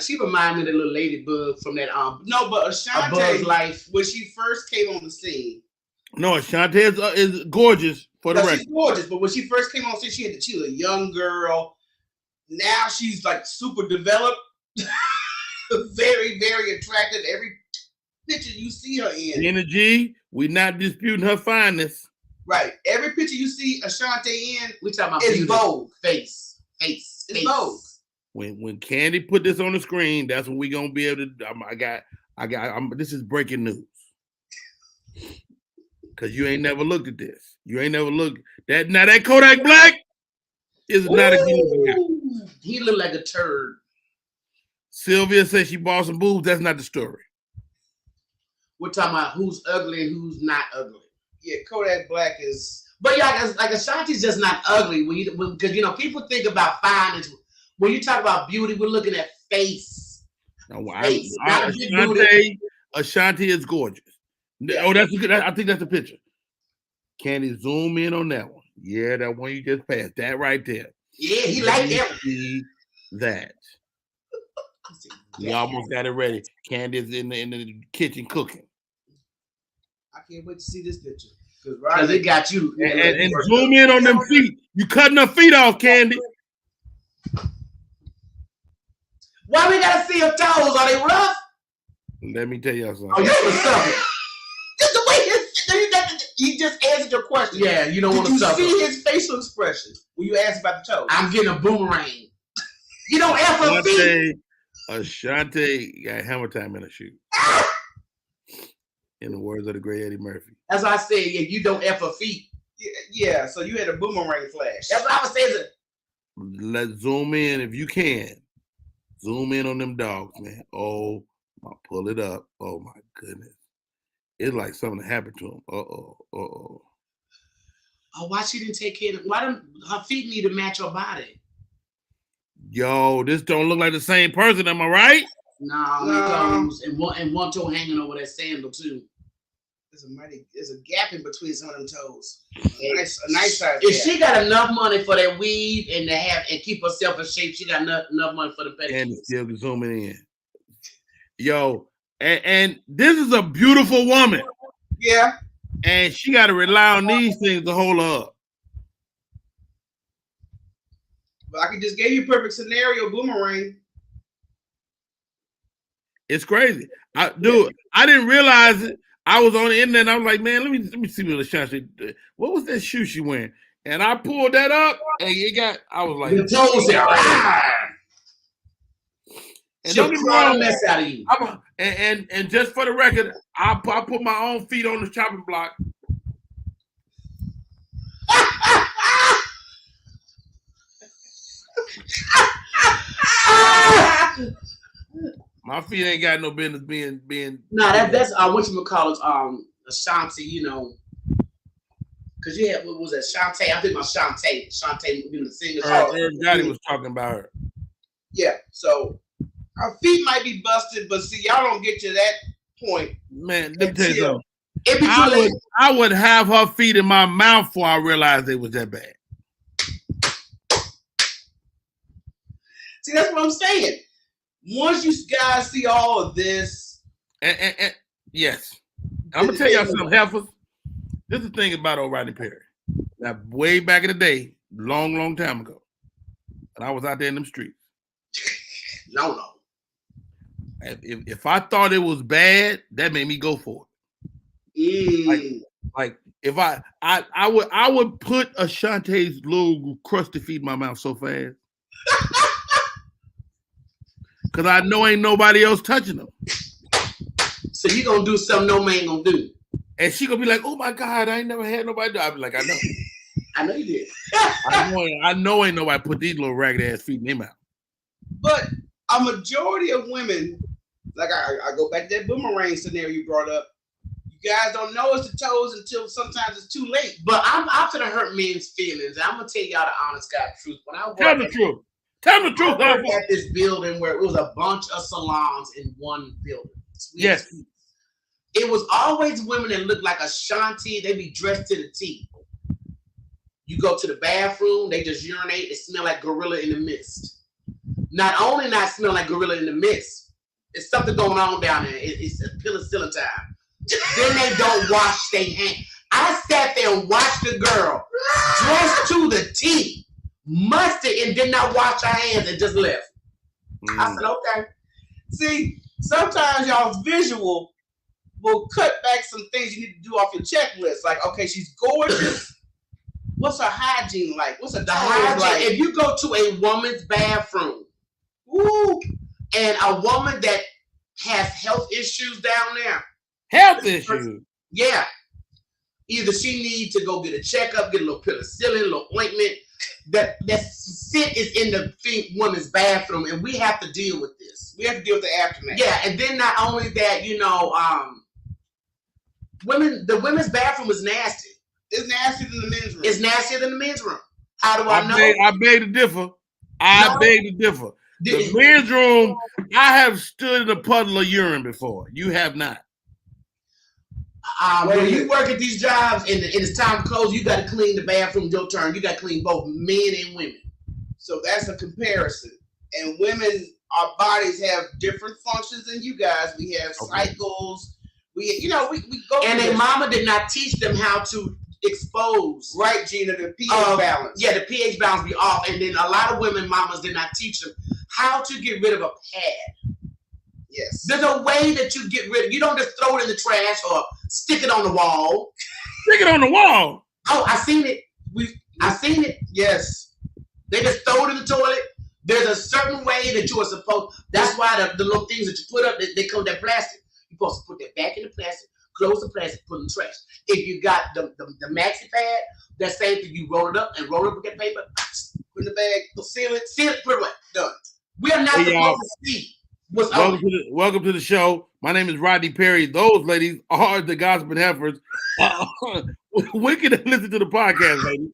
She reminded me of the little ladybug from that no, but Ashanti life when she first came on the scene. No, Ashanti is gorgeous for the record. She's gorgeous, but when she first came on the scene, she was a young girl. Now she's like super developed. Very, very attractive. Every picture you see her in. Energy, we're not disputing her fineness. Right. Every picture you see Ashanti in, we talking about is Vogue. Face. It's Vogue. When Candy put this on the screen, that's when we gonna be able to. This is breaking news. Cause you ain't never looked at this. You ain't never looked that. Now that Kodak Black is not a good guy. He looked like a turd. Sylvia says she bought some boobs. That's not the story. We're talking about who's ugly and who's not ugly. Yeah, Kodak Black is. But yeah, like Ashanti's just not ugly because people think about fineness. When you talk about beauty, we're looking at face. No, face, Ashanti is gorgeous. Oh, that's good. I think that's a picture. Can you zoom in on that one? Yeah, that one you just passed. That right there. Yeah, he like that. See that. We almost got it ready. Candy's in the kitchen cooking. I can't wait to see this picture. Because it got you. And zoom in on them feet. You cutting her feet off, Candy. Why we gotta see her toes? Are they rough? Let me tell y'all something. Oh, you want to suffer. Just the way he just answered your question. Yeah, you don't want to suffer. Did you see his facial expression when you asked about the toes? I'm getting a boomerang. You don't F her feet. Ashanti got hammer time in her shoe. In the words of the great Eddie Murphy. That's why I said, yeah, you don't F her feet. Yeah, so you had a boomerang flash. That's what I was saying. Let's zoom in if you can. Zoom in on them dogs, man. Oh, I'll pull it up. Oh my goodness. It's like something happened to him. Oh, why she didn't take care of it? Why her feet need to match her body? Yo, this don't look like the same person, am I right? No. And one toe hanging over that sandal too. There's a gap in between some of them toes. A nice size. If she got enough money for that weave and keep herself in shape, she got enough money for the pedicure. And still zooming in. Yo, and this is a beautiful woman. Yeah. And she got to rely on these things to hold her up. But I could just give you a perfect scenario, boomerang. It's crazy. I didn't realize it. I was on the internet and I was like, man, let me see what Ashanti did. What was that shoe she wearing? And I pulled that up and I was like, the toes and she'll claw the mess out of you. And just for the record, I put my own feet on the chopping block. My feet ain't got no business being. Nah, that's what you would call it. Ashanti, because you had what was that? Shantae. I think about Shantae. Shantae being the singer. Daddy was talking about her. Yeah, so our feet might be busted, but see, y'all don't get to that point. Man, let me tell you something. I would have her feet in my mouth before I realized it was that bad. See, that's what I'm saying. Once you guys see all of this, and yes, I'm gonna tell y'all something, heifers. This is the thing about old Rodney Perry. Now, way back in the day, long time ago, and I was out there in them streets. No. If I thought it was bad, that made me go for it. Like if I would put Ashanti's little crusty feet in my mouth so fast. Cause I know ain't nobody else touching them. So you gonna do something no man gonna do. And she gonna be like, oh my God, I ain't never had nobody do it. I be like, I know. I know you did. I know ain't nobody put these little ragged ass feet in their mouth. But a majority of women, like I go back to that boomerang scenario you brought up, you guys don't notice the toes until sometimes it's too late. But I'm gonna hurt men's feelings. I'm gonna tell y'all the honest God truth. When I tell the truth. Tell the truth. I worked at this building where it was a bunch of salons in one building. Yes. It was always women that looked like Ashanti. They be dressed to the T. You go to the bathroom, they just urinate. It smell like gorilla in the mist. Not only not smell like gorilla in the mist, it's something going on down there. It's a penicillin time. Then they don't wash their hands. I sat there and watched the girl dressed to the T. Mustard and did not wash her hands and just left. I said, okay. See, sometimes y'all's visual will cut back some things you need to do off your checklist. Like, okay, she's gorgeous. What's her hygiene like? What's her hygiene like? If you go to a woman's bathroom, and a woman that has health issues down there. Health issues? Yeah. Either she needs to go get a checkup, get a little penicillin, a little ointment. That sit is in the woman's bathroom, and we have to deal with this. We have to deal with the aftermath. Yeah, and then not only that, The women's bathroom is nasty. It's nastier than the men's room. It's nastier than the men's room. How do I know? I beg to differ. Beg to differ. The men's room, I have stood in a puddle of urine before. You have not. When you work at these jobs and it's time to close, you got to clean the bathroom. Your turn. You got to clean both men and women. So that's a comparison. And women, our bodies have different functions than you guys. We have cycles. We go. And their mama did not teach them how to expose. Right, Gina, the pH balance. Yeah, the pH balance be off. And then a lot of women mamas did not teach them how to get rid of a pad. Yes. There's a way that you get rid of. You don't just throw it in the trash or stick it on the wall. Stick it on the wall. Oh, I seen it. I seen it. Yes. They just throw it in the toilet. There's a certain way that you are supposed. That's why the little things that you put up, they come with that plastic. You're supposed to put that back in the plastic, close the plastic, put it in the trash. If you got the maxi pad, that same thing, you roll it up with that paper, put in the bag, seal it, put it away. Done. We are not supposed to see. Welcome to the show. My name is Rodney Perry. Those ladies are the Gossiping Heifers. When can they listen to the podcast, ladies?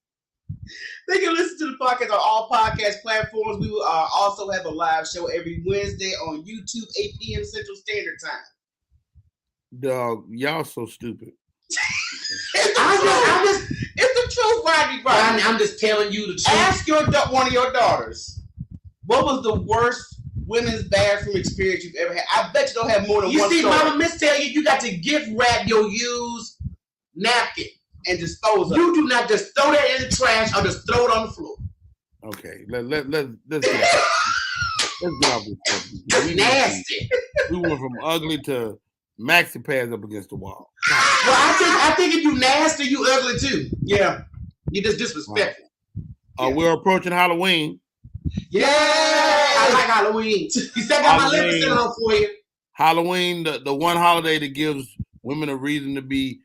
They can listen to the podcast on all podcast platforms. We will also have a live show every Wednesday on YouTube, 8 p.m. Central Standard Time. Dog, y'all so stupid. It's the truth, Rodney. I'm just telling you the truth. Ask one of your daughters, what was the worst women's bathroom experience you've ever had? I bet you don't have more than one. You see, story. Mama Miss tell you got to gift wrap your used napkin and dispose of it. You do not just throw that in the trash or just throw it on the floor. Okay, let's get off this stuff. That's nasty. We went from ugly to maxi pads up against the wall. Well, I think if you nasty, you ugly too. Yeah, you just disrespectful. We're approaching Halloween. Yeah, I like Halloween. You said I got my lipstick on for you. Halloween, the one holiday that gives women a reason to be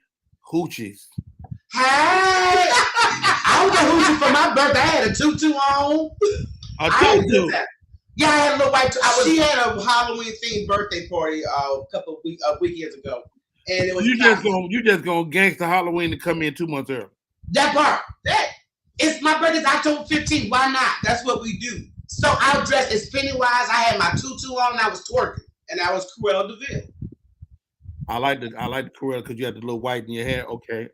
hoochies. Hey, I was a hoochie for my birthday. I had a tutu on. A tutu? Yeah, I had a little white tutu. She had a Halloween themed birthday party a couple of weekends ago, and it was you just gonna gangster Halloween to come in 2 months early. That part. It's my birthday's October 15th. Why not? That's what we do. So I was dressed as Pennywise. I had my tutu on and I was twerking. And I was Cruella de Vil. I like the Cruella because you had the little white in your hair. Okay.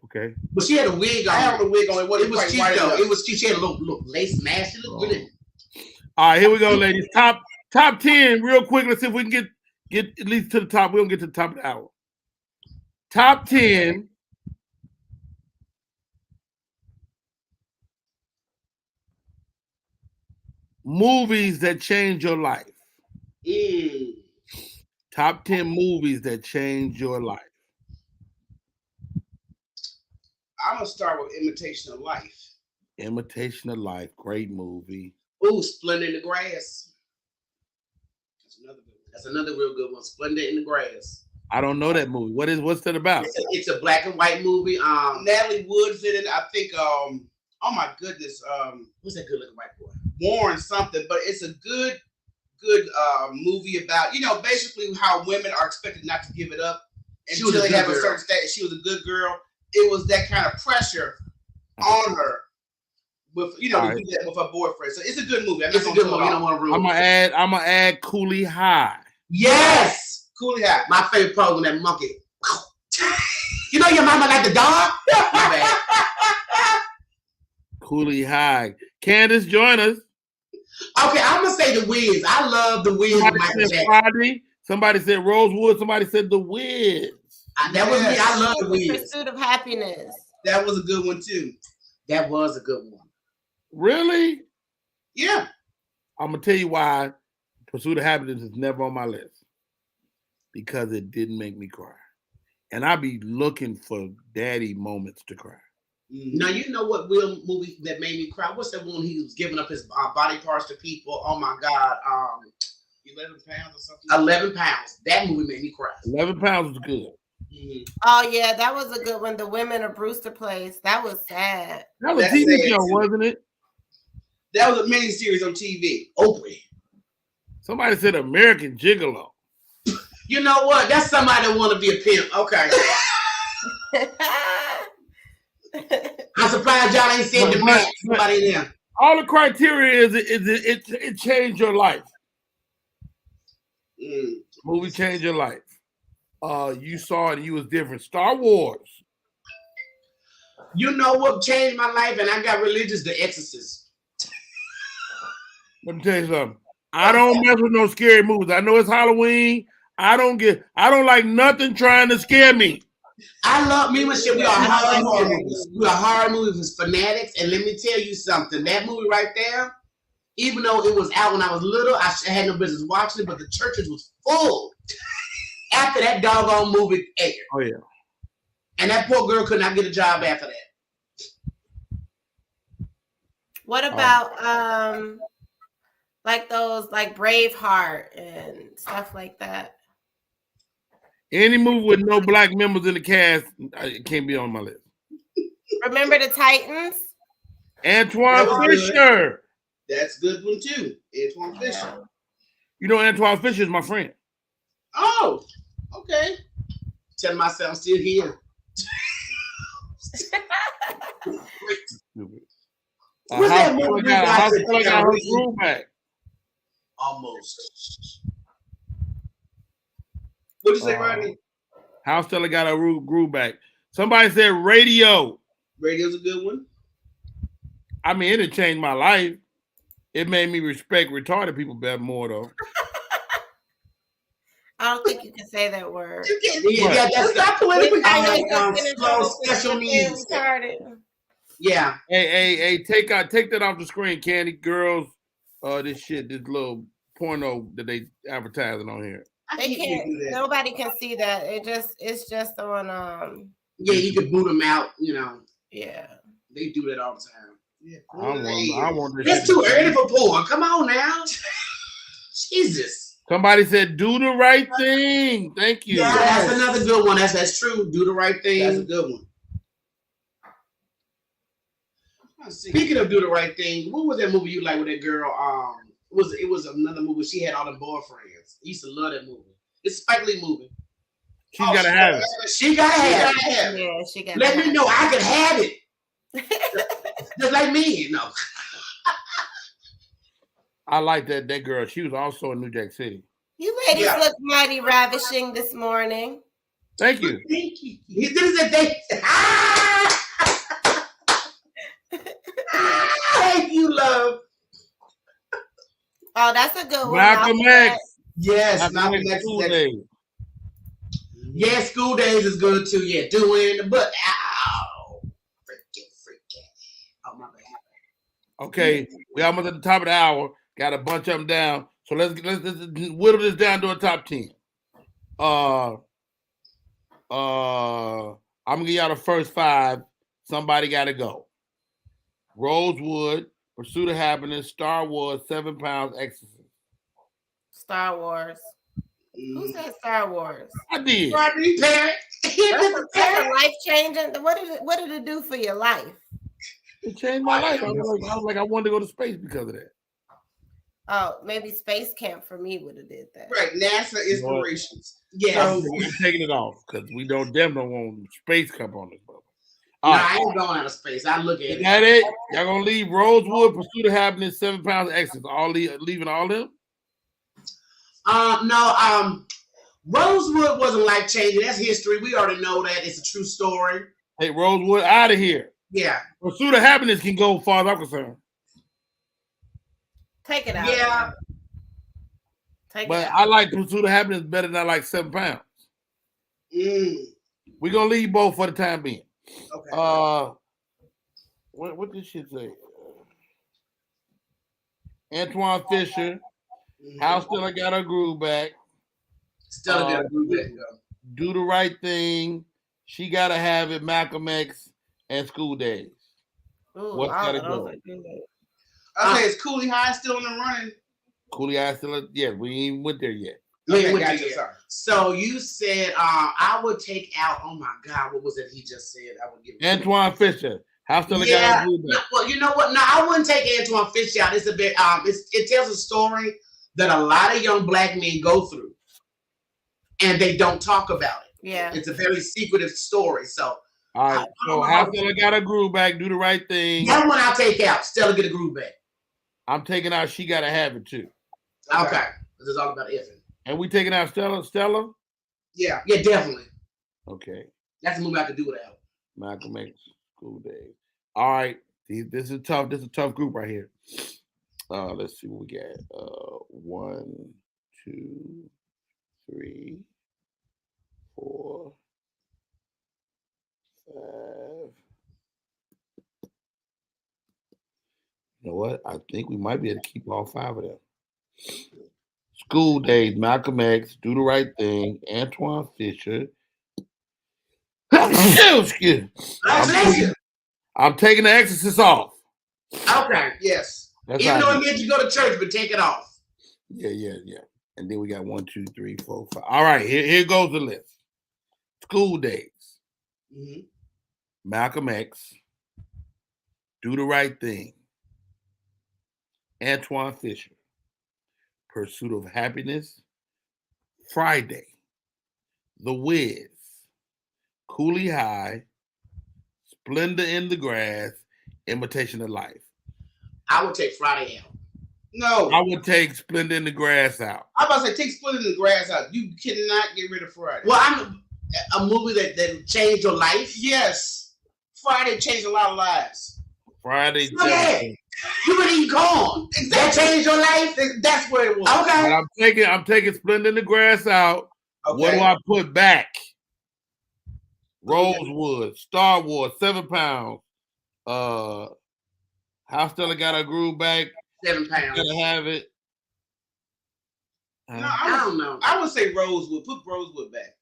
But she had a wig on. I had a wig on. It was cheap though. It was cheap. She had a little lace mask. She looked good. All right, here we go, ladies. Top 10, real quick. Let's see if we can get at least to the top. We don't get to the top of the hour. Top 10 movies that changed your life. Top 10 movies that changed your life. I'm going to start with Imitation of Life. Imitation of Life. Great movie. Ooh, Splendor in the Grass. That's another real good one. Splendor in the Grass. I don't know that movie. What's that about? It's a black and white movie. Natalie Wood's in it. I think, oh my goodness. Who's that good looking white boy? Warren something, but it's a good movie about, basically how women are expected not to give it up until they have a certain status. She was a good girl. It was that kind of pressure on her with, to do that with her boyfriend. So it's a good movie. It's a good movie. You don't want to ruin it. I'm gonna add Coolie High. Yes, Coolie High. My favorite part when that monkey. You know your mama like the dog. My bad. Coolie High. Candace, join us. Okay, I'm gonna say The Wiz. I love The Wiz. Somebody said Rosewood. Somebody said The Wiz. That was me. I love The Wiz. Pursuit of Happiness. That was a good one too. That was a good one. Really? Yeah. I'm gonna tell you why Pursuit of Happiness is never on my list. Because it didn't make me cry. And I be looking for daddy moments to cry. Now, you know what real movie that made me cry? What's that one he was giving up his body parts to people? Oh my God. 11 pounds or something? 11 pounds. That movie made me cry. 11 pounds was good. Mm-hmm. Oh, yeah, that was a good one. The Women of Brewster Place. That was sad. That was a TV show, wasn't it? That was a miniseries on TV. Oprah. Somebody said American Gigolo. You know what? That's somebody that want to be a pimp. Okay. I'm surprised y'all ain't said the match. Somebody there. All the criteria is it changed your life. Movie changed your life. You saw it and you was different. Star Wars. You know what changed my life, and I got religious. The Exorcist. Let me tell you something. I don't mess with no scary movies. I know it's Halloween. I don't like nothing trying to scare me. I love me and shit. We are horror movies. We are horror movies fanatics. And let me tell you something. That movie right there, even though it was out when I was little, I had no business watching it, but the churches was full after that doggone movie aired. Oh, yeah. And that poor girl could not get a job after that. What about like those like Braveheart and stuff like that? Any movie with no black members in the cast, it can't be on my list. Remember the Titans? Antoine Fisher. That's a good one too. Antoine Fisher. You know Antoine Fisher is my friend. Oh, okay. Tell myself I'm still here. What's that movie? I got her groove back. Almost. What'd you say, Rodney? How Stella got her groove back. Somebody said Radio. Radio's a good one. I mean, it changed my life. It made me respect retarded people better more, though. I don't think you can say that word. Yeah, that's not politically special needs. Yeah. Hey, take that off the screen, Candy. Girls, this little porno that they advertising on here. They can't. Nobody can see that. It's just on. Yeah, you can boot them out. You know. Yeah. They do that all the time. Yeah. I want this. It's too early for porn. Come on now. Jesus. Somebody said, "Do the right thing." Thank you. Yeah, that's another good one. That's true. Do the right thing. That's a good one. Speaking of do the right thing, what was that movie you like with that girl? It was another movie. She had all them boyfriends. I used to love that movie. It's a Spike Lee movie. She gotta have it. She gotta have it. Yeah, she got. Let me know. I could have it. Just like me, you know. I like that girl. She was also in New Jack City. You ladies look mighty ravishing this morning. Thank you. Thank you. This is a day. Thank you, love. Oh, that's a good one. Malcolm X. Yes, Malcolm X. School Days. Yeah, School Days is good too. Yeah, doing the butt. Ow. Freaking. Oh, my bad. Okay, we almost at the top of the hour. Got a bunch of them down. So let's whittle this down to a top 10. I'm gonna give y'all the first 5. Somebody gotta go. Rosewood, Pursuit of Happiness, Star Wars, 7 Pounds, Exorcist. Star Wars. Who said Star Wars? I did. Rodney Parent. That's a life changing. What did it do for your life? It changed my life. I was like, I wanted to go to space because of that. Oh, maybe space camp for me would have did that. Right, NASA inspirations. Yeah, we're taking it off because we don't want space come on us, brother. I ain't going out of space. I look at it. That it? Y'all gonna leave Rosewood, Pursuit of Happiness, 7 Pounds, Exorcist. Leaving all them? No. Rosewood wasn't life changing. That's history. We already know that. It's a true story. Hey, Rosewood, out of here. Yeah. Pursuit of Happiness can go far as I'm concerned. Take it out. Yeah. But I like Pursuit of Happiness better than I like 7 Pounds. We're gonna leave both for the time being. Okay. What did she say? Antoine Fisher. How Stella got her groove back. Stella got her groove back. Do the Right Thing. She Gotta Have It. Malcolm X and School Days. Ooh, what's gotta go? I say, is Cooley High still in the running? Cooley High still? Yeah, we ain't went there yet. So you said I would take out. Oh my God, what was it he just said? I would give Antoine Fisher. How Stella got her groove back? Well, you know what? No, I wouldn't take Antoine Fisher out. It's a bit. It tells a story that a lot of young black men go through, and they don't talk about it. Yeah. It's a very secretive story. So, all right. So how Stella got her groove back? Do the right thing. That one I'll take out. Stella get a groove back. I'm taking out She Gotta Have It too. Okay. This is all about Evan. And we taking out Stella? Stella? Yeah, definitely. Okay. That's a movie I could do without. Malcolm X, School Days. All right. This is tough. This is a tough group right here. Let's see what we got. 1, 2, 3, 4, 5. You know what? I think we might be able to keep all 5 of them. School Days, Malcolm X, Do the Right Thing, Antoine Fisher. Excuse me. I'm taking The Exorcist off. Okay, yes. That's even though it means you go to church, but take it off. Yeah. And then we got 1, 2, 3, 4, 5. All right, here goes the list. School Days. Mm-hmm. Malcolm X. Do the Right Thing. Antoine Fisher. Pursuit of Happiness. Friday. The Wiz. Cooley High. Splendor in the Grass. Imitation of Life. I would take Friday out. No. I would take Splendor in the Grass out. I'm about to say take Splendor in the Grass out. You cannot get rid of Friday. Well, I'm a movie that changed your life. Yes. Friday changed a lot of lives. Friday. Okay. You were even gone. That changed your life? That's where it was. Okay. And I'm taking Splendor in the Grass out. Okay. What do I put back? Rosewood, Star Wars, 7 pounds. How Stella got her groove back. 7 pounds. Gotta have it. No, I don't know. I would say Rosewood. Put Rosewood back.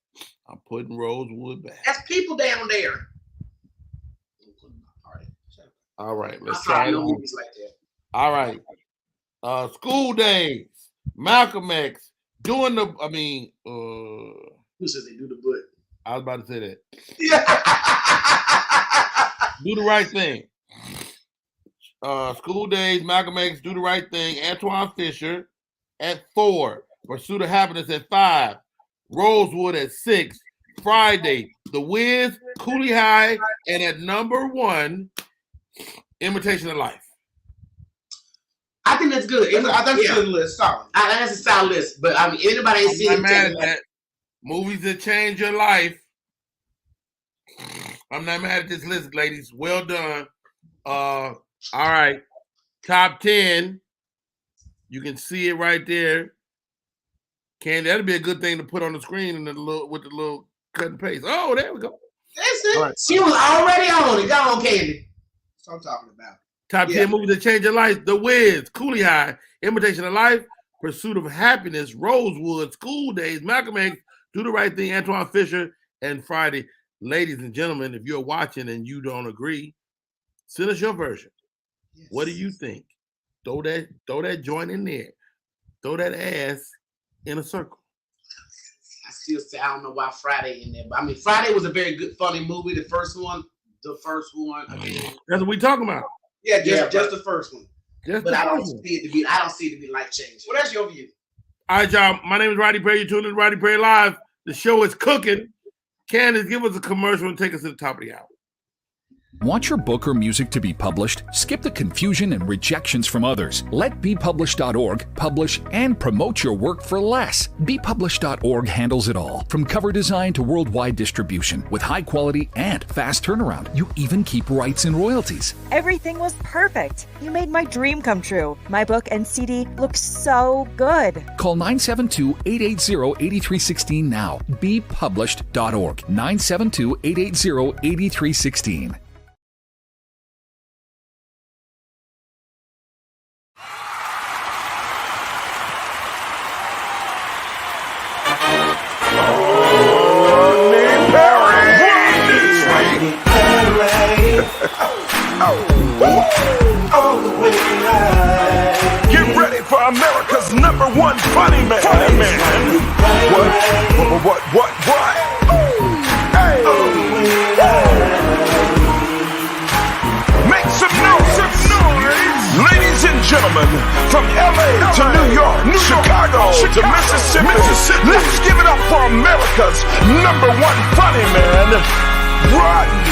I'm putting Rosewood back. That's people down there. All right, let's try no movies like that. All right. School Days. Malcolm X. Doing the, who says they do the butt? I was about to say that. Do the Right Thing. School Days, Malcolm X, Do the Right Thing, Antoine Fisher at 4, Pursuit of Happiness at 5, Rosewood at 6, Friday, The Wiz, Cooley High, and at number 1, Imitation of Life. I think that's good. I think it's a good list. Solid. That's a solid list. But I mean, anybody ain't seen it. Movies that change your life. I'm not mad at this list, ladies. Well done. All right. Top 10. You can see it right there. Candy, that'd be a good thing to put on the screen with the little cut and paste. Oh, there we go. That's it. Right. She was already on it. Go on, Candy. That's what I'm talking about. Top 10 movies that change your life. The Wiz, Cooley High, Imitation of Life, Pursuit of Happiness, Rosewood, School Days, Malcolm X, Do the Right Thing, Antoine Fisher, and Friday. Ladies and gentlemen, if you're watching and you don't agree, send us your version. Yes. What do you think? Throw that joint in there. Throw that ass in a circle. I still say I don't know why Friday in there, but I mean Friday was a very good, funny movie. The first one. I mean, that's what we talking about. Yeah, just the first one. But I don't see it to be life changing. Well, that's your view. All right, y'all. My name is Rodney Perry. You're tuning in to Rodney Perry Live. The show is cooking. Candace, give us a commercial and take us to the top of the hour. Want your book or music to be published? Skip the confusion and rejections from others. Let BePublished.org publish and promote your work for less. BePublished.org handles it all, from cover design to worldwide distribution, with high quality and fast turnaround. You even keep rights and royalties. Everything was perfect. You made my dream come true. My book and CD look so good. Call 972-880-8316 now. BePublished.org. 972-880-8316. Get ready for America's #1 funny man. What? Hey. Make some noise. Ladies and gentlemen, from LA to New York, Chicago to Mississippi, let's give it up for America. America's #1 funny man, Rodney.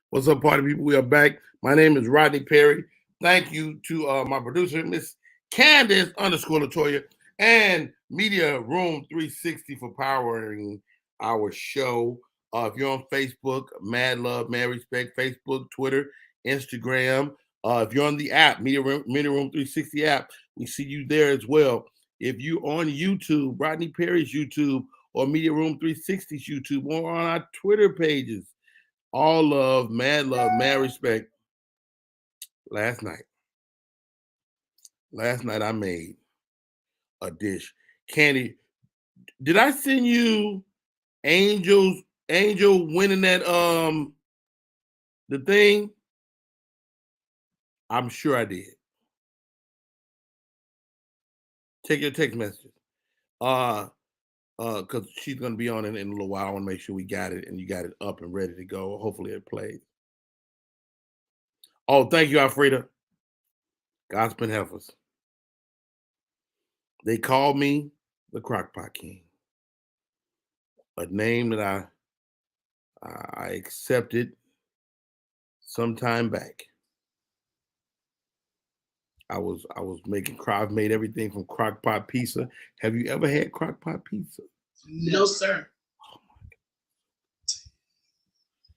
What's up, party people? We are back. My name is Rodney Perry. Thank you to my producer, Miss Candace _Latoya, and Media Room 360 for powering our show. If you're on Facebook, Mad Love, Mad Respect, Facebook, Twitter, Instagram. If you're on the app, Media Room 360 app, we see you there as well. If you're on YouTube, Rodney Perry's YouTube, or Media Room 360's YouTube, or on our Twitter pages, all love, mad respect. Last night I made a dish. Candy, did I send you Angel winning that the thing? I'm sure I did. Check your text messages. Because she's gonna be on in a little while. I want to make sure we got it and you got it up and ready to go. Hopefully it plays. Oh, thank you, Alfreda. Gospel Heifers. They called me the Crockpot King, a name that I accepted some time back. I've made everything from crockpot pizza. Have you ever had crockpot pizza? No, sir. Oh my God.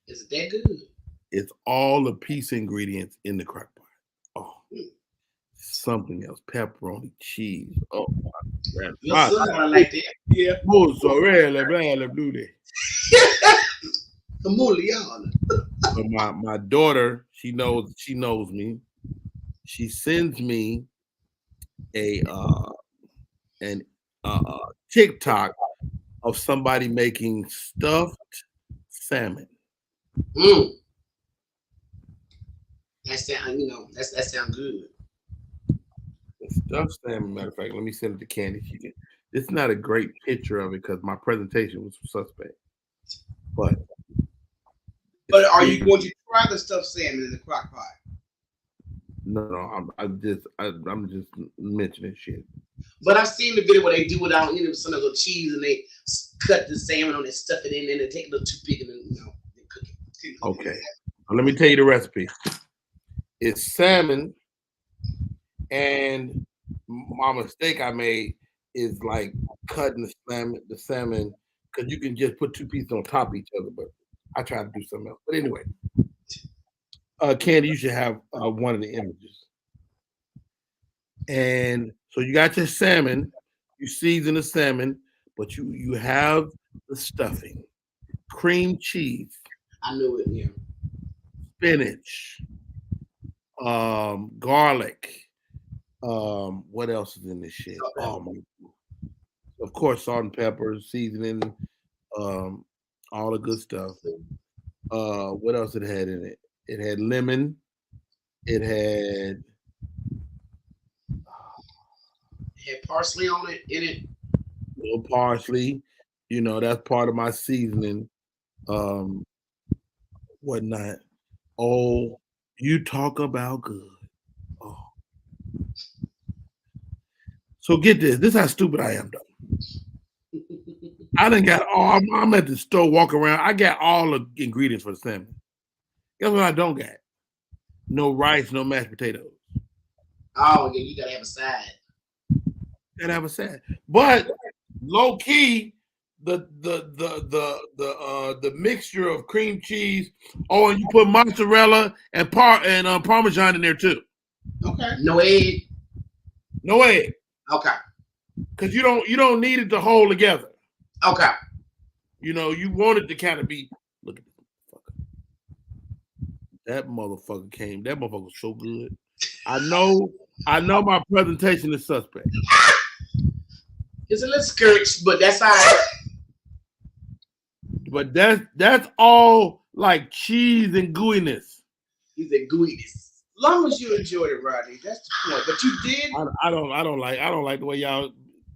Is it that good? It's all the pizza ingredients in the crockpot. Oh, something else. Pepperoni, cheese. Oh my God. Your son like that. Yeah. Mozzarella, blah, blue day. My daughter, she knows me. She sends me an TikTok of somebody making stuffed salmon. That sound good. The stuffed salmon, matter of fact, let me send it to Candy. It's not a great picture of it because my presentation was suspect. But are you going to try the stuffed salmon in the crock pot? No, I'm just mentioning shit. But I've seen the video where they do it out, some of the cheese, and they cut the salmon on it, stuff it in, and they take a little toothpick and then they cook it. Okay, let me tell you the recipe. It's salmon, and my mistake I made is like cutting the salmon, because you can just put two pieces on top of each other. But I tried to do something else. But anyway. Candy, you should have one of the images. And so you got your salmon, you season the salmon, but you have the stuffing, cream cheese. I knew it, yeah. Spinach, garlic. What else is in this shit? Of course, salt and pepper, seasoning, all the good stuff. What else it had in it? It had lemon. It had parsley on it, in it. A little parsley. That's part of my seasoning. Whatnot. Oh, you talk about good. Oh. So get this. This is how stupid I am, though. I done got all. I'm at the store walking around. I got all the ingredients for the salmon. Guess what I don't got? No rice, no mashed potatoes. Oh yeah, you gotta have a side. Gotta have a side. But low key, the mixture of cream cheese. Oh, and you put mozzarella and Parmesan in there too. Okay. No egg. No egg. Okay. Because you don't need it to hold together. Okay. You want it to kind of be. Look at this motherfucker. That motherfucker came. That motherfucker was so good. I know my presentation is suspect. It's a little skirch, but that's all right. But that's all like cheese and gooiness. He said gooiness. As long as you enjoyed it, Rodney, that's the point. But you did. I don't like the way y'all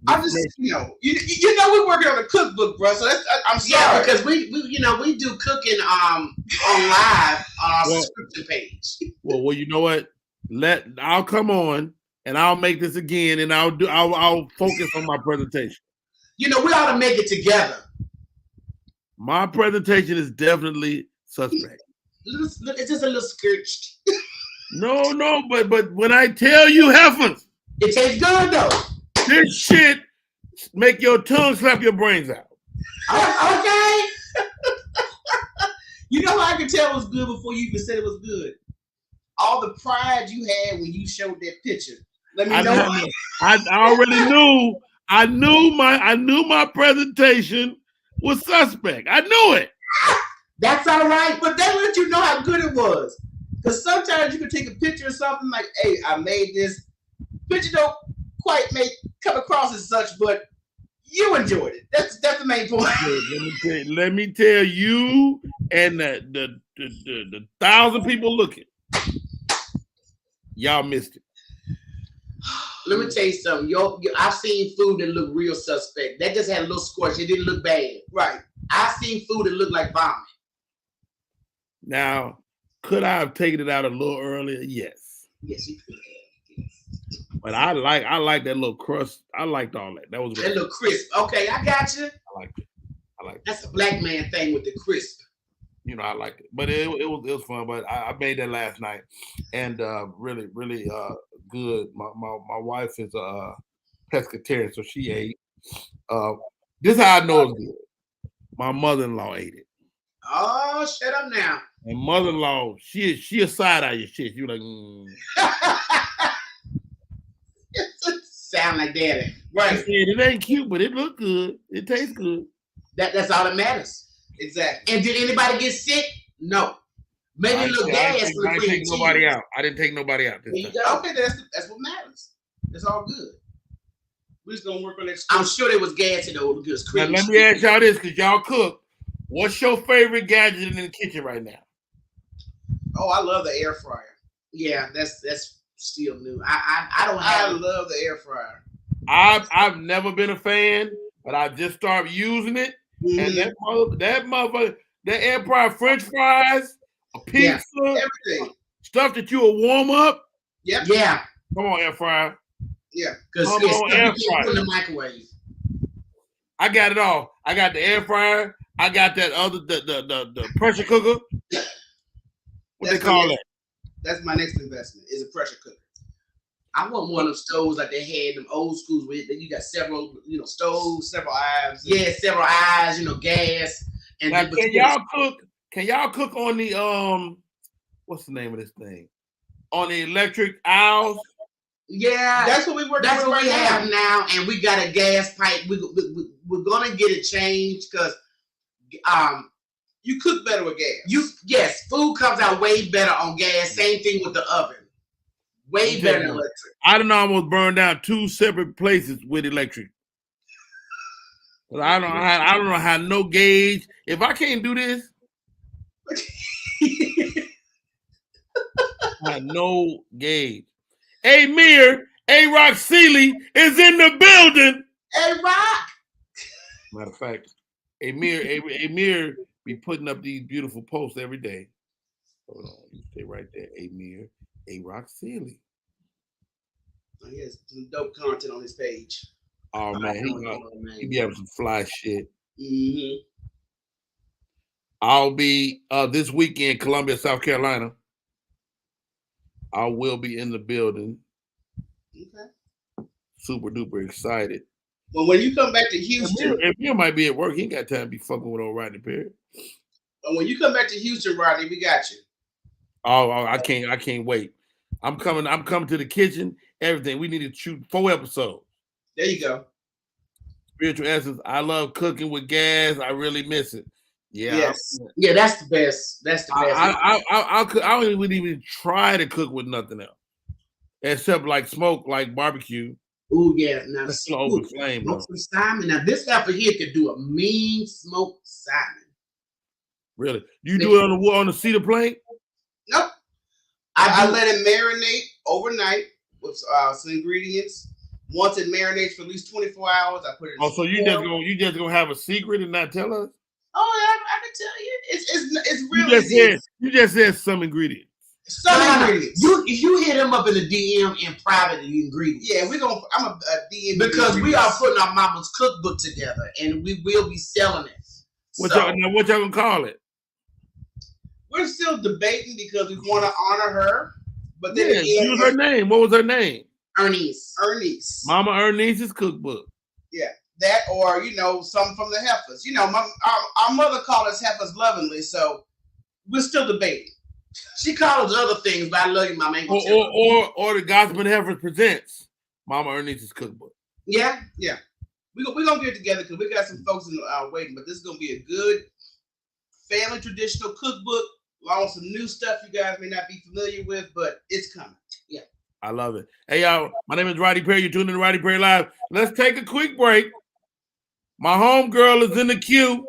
I'm just, you know we're working on a cookbook, bro. So I'm sorry. Yeah, because we do cooking on live on our subscription page. Well, you know what? I'll come on and I'll make this again, and I'll focus on my presentation. We ought to make it together. My presentation is definitely suspect. It's just a little scorched. No, but when I tell you heifers, it tastes good though. This shit make your tongue slap your brains out. Okay. You know how I could tell it was good before you even said it was good? All the pride you had when you showed that picture. Let me know. I already knew. I knew my presentation was suspect. I knew it. That's all right. But that let you know how good it was. Because sometimes you can take a picture of something like, hey, I made this. Picture don't quite come across as such, but you enjoyed it. That's the main point. Let me tell you and the 1,000 people looking. Y'all missed it. Let me tell you something. I've seen food that looked real suspect. That just had a little scorch. It didn't look bad. Right. I've seen food that looked like vomit. Now, could I have taken it out a little earlier? Yes. Yes, you could have. But I like that little crust. I liked all that. That was that little crisp. Okay, I got you. I liked it. That's a black man thing with the crisp. I liked it. But it was fun. But I made that last night, and really good. My wife is a pescatarian, so she ate. This is how I know it's good. My mother-in-law ate it. Oh, shut up now. And mother-in-law, she a side eye your shit. You like. Sound like daddy. Right. It ain't cute, but it look good. It tastes good. That's all that matters. Exactly. And did anybody get sick? No. Maybe a little gas. I didn't take nobody out. I didn't take nobody out. There you go. Okay, that's what matters. That's all good. We're just gonna work on that. I'm sure there was gas in the because now, let me ask y'all this, because y'all cook. What's your favorite gadget in the kitchen right now? Oh, I love the air fryer. Yeah, that's still new. I love the air fryer. I've never been a fan, but I just started using it. Mm-hmm. And that motherfucker, that air fryer, French fries, a pizza, everything, stuff that you will warm up. Yep. Yeah. Come on, air fryer. Yeah. Because it's air fryer in the microwave. I got it all. I got the air fryer. I got that other the pressure cooker. What they call that? That's my next investment. Is a pressure cooker. I want one of them stoves like they had them old schools with. You got several, stoves, several eyes. Yeah, several eyes. Gas. And now, can y'all cook? Can y'all cook on the what's the name of this thing? On the electric owls? Yeah, that's what we work. That's what we have now, and we got a gas pipe. We're gonna get it changed because you cook better with gas. Yes, food comes out way better on gas. Same thing with the oven. Way better than electric. I done almost burned down 2 separate places with electric. I don't know how no gauge. If I can't do this, I have no gauge. Amir, A-Rock Sealy is in the building. A-Rock. Matter of fact, Amir be putting up these beautiful posts every day. Hold on, you stay right there. Amir, A-Rock Sealy. He has some dope content on his page. Oh man, he be having some fly shit. Mm-hmm. I'll be this weekend, Columbia, South Carolina. I will be in the building. Okay. Super duper excited. Well, when you come back to Houston, Amir might be at work. He ain't got time to be fucking with old Rodney Perry. But when you come back to Houston, Rodney, we got you. Oh, I can't wait. I'm coming to the kitchen. Everything. We need to shoot 4 episodes. There you go. Spiritual Essence. I love cooking with gas. I really miss it. Yeah. Yes. Yeah, that's the best. That's the best. I don't even try to cook with nothing else. Except like smoke, like barbecue. Oh yeah. Now that's still open flame. Smoke some salmon. Now this heifer here could do a mean smoked salmon. Really? You do it on the cedar plank? Nope. I let it marinate overnight with some ingredients. Once it marinates for at least 24 hours, I put it in. Oh, so you just gonna have a secret and not tell us? Oh, I can tell you. It's really easy. You just said some ingredients. Some ingredients. You hit him up in the DM in private, the ingredients. Yeah, I'm a DM because we are putting our mama's cookbook together, and we will be selling it. What y'all gonna call it? We're still debating because we want to honor her. But then use her name. What was her name? Ernice. Mama Ernice's cookbook. Yeah, that or something from the heifers. Our mother called us heifers lovingly, so we're still debating. She calls us other things, but I love you, Mama. Or the Gospel Heifers presents Mama Ernice's cookbook. Yeah. We're gonna get it together because we got some folks waiting, but this is gonna be a good family traditional cookbook, along with some new stuff you guys may not be familiar with, but it's coming. Yeah. I love it. Hey, y'all, my name is Rodney Perry. You're tuning in to Rodney Perry Live. Let's take a quick break. My homegirl is in the queue.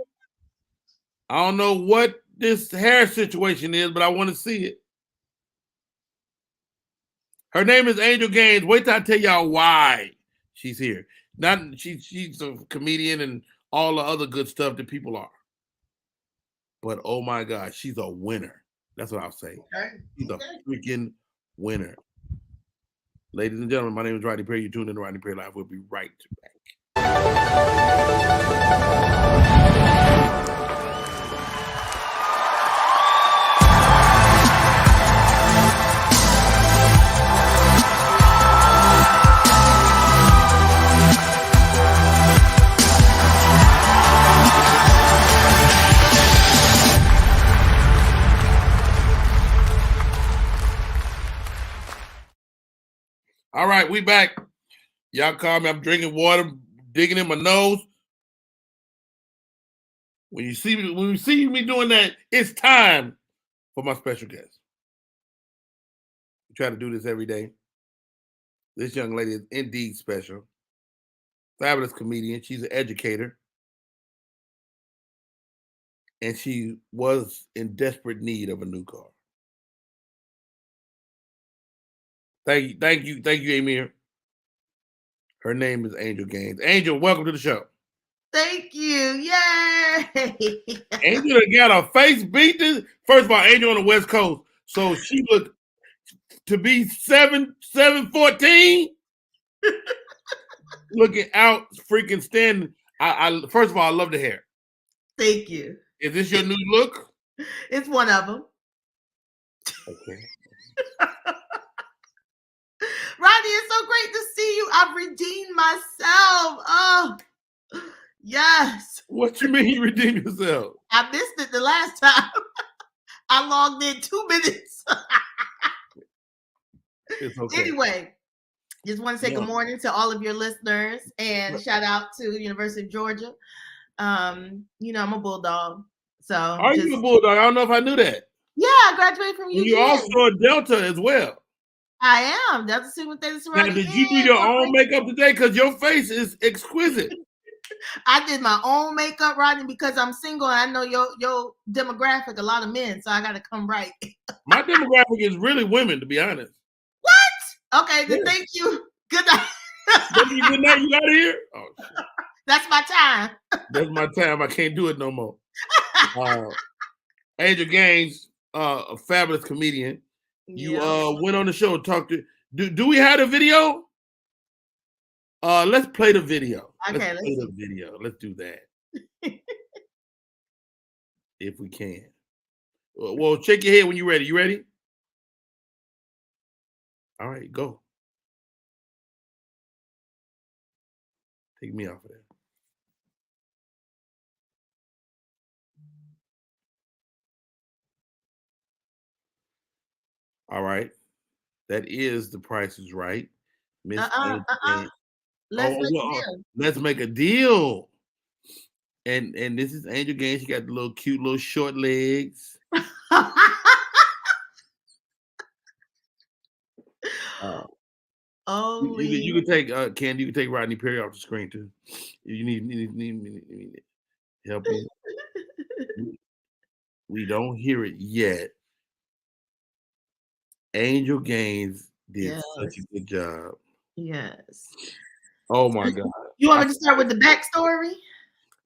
I don't know what this hair situation is, but I want to see it. Her name is Angel Gaines. Wait till I tell y'all why she's here. She's a comedian and all the other good stuff that people are. But oh my God, she's a winner. That's what I'll say. Okay. She's a freaking winner. Ladies and gentlemen, my name is Rodney Perry. You're tuned in to Rodney Perry Live. We'll be right back. All right, we back. Y'all call me. I'm drinking water, digging in my nose. When you see me doing that, it's time for my special guest. We try to do this every day. This young lady is indeed special. Fabulous comedian. She's an educator. And she was in desperate need of a new car. Thank you, Amir. Her name is Angel Gaines. Angel, welcome to the show. Thank you. Yay! Angel got her face beat. First of all, Angel on the West Coast, so she looked to be 7'14", looking out, freaking standing. I first of all, I love the hair. Thank you. Is this your new look? It's one of them. Okay. Rodney, it's so great to see you. I've redeemed myself. Oh, yes. What you mean you redeemed yourself? I missed it the last time. I logged in 2 minutes. It's okay. Anyway, just want to say good morning to all of your listeners and shout out to University of Georgia. I'm a Bulldog. So Are you a Bulldog? I don't know if I knew that. Yeah, I graduated from UGA. You're also a Delta as well. I am. That's the same thing. Now, did you do your own makeup today? Because your face is exquisite. I did my own makeup, Rodney, because I'm single and I know your demographic, a lot of men, so I got to come right. My demographic is really women, to be honest. What? Okay, then thank you. Good night. Good night. You out of here? Oh, shit. That's my time. That's my time. I can't do it no more. Angel Gaines, a fabulous comedian. You went on the show and talked to. Do we have a video? Let's play the video. Okay, let's play the video. Let's do that. If we can. Well, shake your head when you're ready. You ready? All right, go. Take me off of that. All right. That is The Price is Right. Let's make a deal. And this is Angel Gaines. She got the little cute little short legs. You can take Candy. You can take Rodney Perry off the screen too. You need help me. We don't hear it yet. Angel Gaines did such a good job. Yes. Oh my God. You want me to start with the backstory?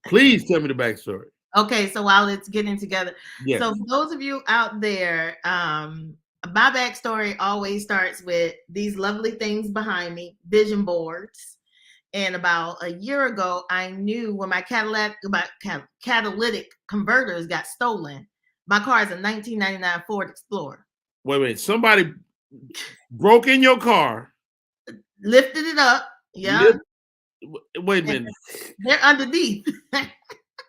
Please tell me the backstory. Okay, so while it's getting together. Yes. So for those of you out there, my backstory always starts with these lovely things behind me, vision boards. And about a year ago, I knew when my catalytic converters got stolen. My car is a 1999 Ford Explorer. Wait. Somebody broke in your car. Lifted it up. Yeah. Wait a minute. They're underneath.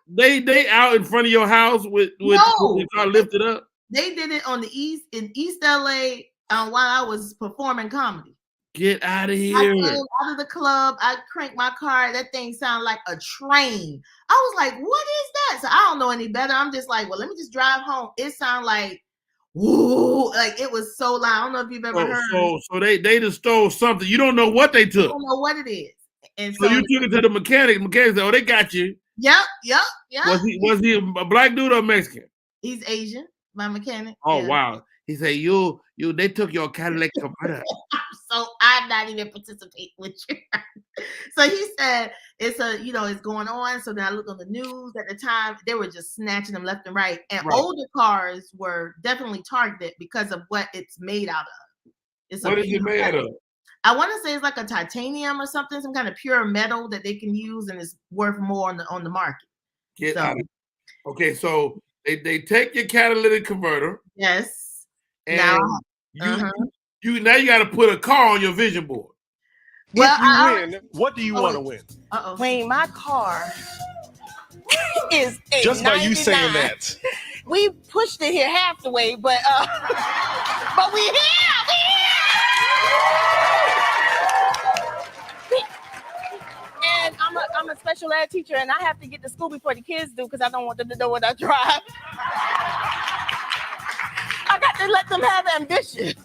They out in front of your house with the car lifted up? They did it on the in East LA while I was performing comedy. Get out of here. I came out of the club. I cranked my car. That thing sounded like a train. I was like, what is that? So I don't know any better. I'm just like, well, let me just drive home. It sounded like, woo, like it was so loud. I don't know if you've ever heard. So they just stole something. You don't know what they took. I don't know what it is. And so you took it to the mechanic. Mechanic said, oh, they got you. Yep. Was he a black dude or Mexican? He's Asian, my mechanic. Oh, yeah. Wow. He said, they took your Cadillac converter. So I'm not even participating with you. So he said it's going on. So then I looked on the news at the time. They were just snatching them left and right. And older cars were definitely targeted because of what it's made out of. What is it made out of? I want to say it's like a titanium or something, some kind of pure metal that they can use, and it's worth more on the market. Get out of it. Okay, so they take your catalytic converter. Yes. And now you got to put a car on your vision board. Well, if you win, what do you want to win? Wayne, my car is a just by 99. You saying that. We pushed it here half the way, but we here. And I'm a special ed teacher, and I have to get to school before the kids do because I don't want them to know what I drive. I got to let them have ambition.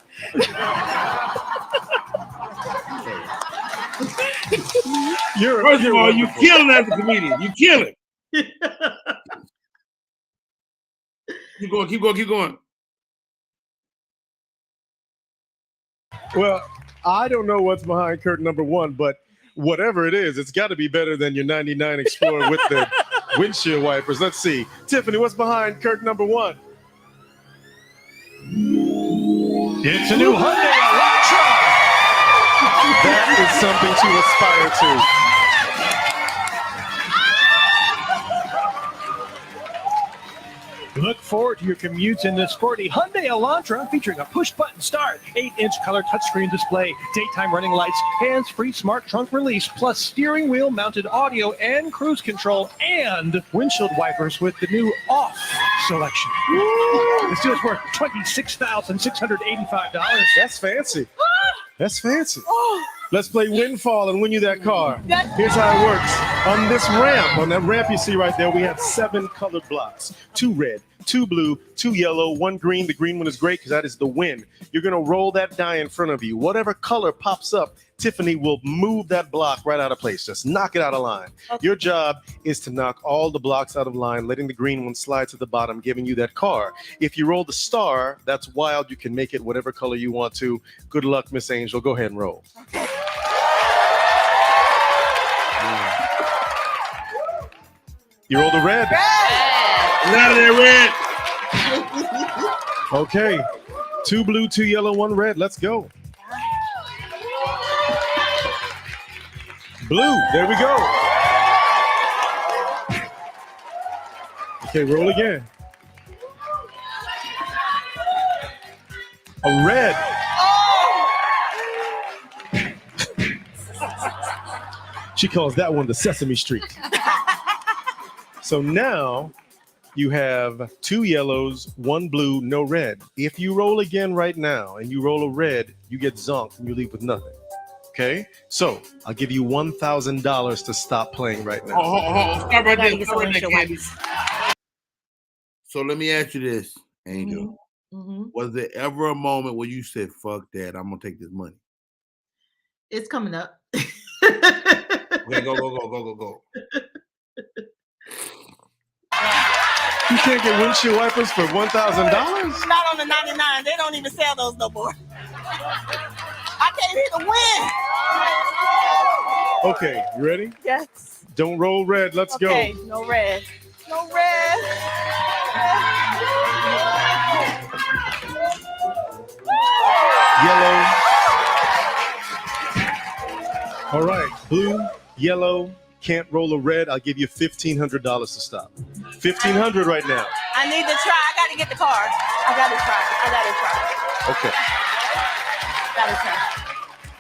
First of all, you killing as a comedian. You killing. Keep going. Well, I don't know what's behind curtain number one, but whatever it is, it's got to be better than your 99 Explorer with the windshield wipers. Let's see. Tiffany, what's behind curtain number one? It's a new Hyundai Elantra. That is something to aspire to. Look forward to your commutes in this sporty Hyundai Elantra featuring a push-button start, 8-inch color touchscreen display, daytime running lights, hands-free smart trunk release, plus steering wheel mounted audio and cruise control, and windshield wipers with the new off selection. This deal's worth $26,685. That's fancy. That's fancy. Let's play Windfall and win you that car. Here's how it works. On this ramp, on that ramp you see right there, we have 7 colored blocks. 2 red, 2 blue, 2 yellow, 1 green. The green one is great because that is the win. You're going to roll that die in front of you. Whatever color pops up, Tiffany will move that block right out of place. Just knock it out of line. Okay. Your job is to knock all the blocks out of line, letting the green one slide to the bottom, giving you that car. If you roll the star, that's wild. You can make it whatever color you want to. Good luck, Miss Angel. Go ahead and roll. Okay. You roll the red. Out of there, red. Okay. 2 blue, 2 yellow, 1 red. Let's go. Blue. There we go. Okay, roll again. A red. She calls that one the Sesame Street. So now you have 2 yellows, 1 blue, no red. If you roll again right now and you roll a red, you get zonked and you leave with nothing. Okay? So I'll give you $1,000 to stop playing right now. Stop right there. Candy. So let me ask you this, Angel. Mm-hmm. Was there ever a moment where you said, fuck that, I'm going to take this money? It's coming up. Okay, go. You can't get windshield wipers for $1,000? Not on the 99. They don't even sell those no more. I came here to win. Okay, you ready? Yes. Don't roll red. Let's Okay, go. no red. No red. Yellow. All right, blue, yellow, can't roll a red. I'll give you $1,500 to stop. $1,500 right now. I need to try. I got to get the card. I got to try. Okay. Got to try.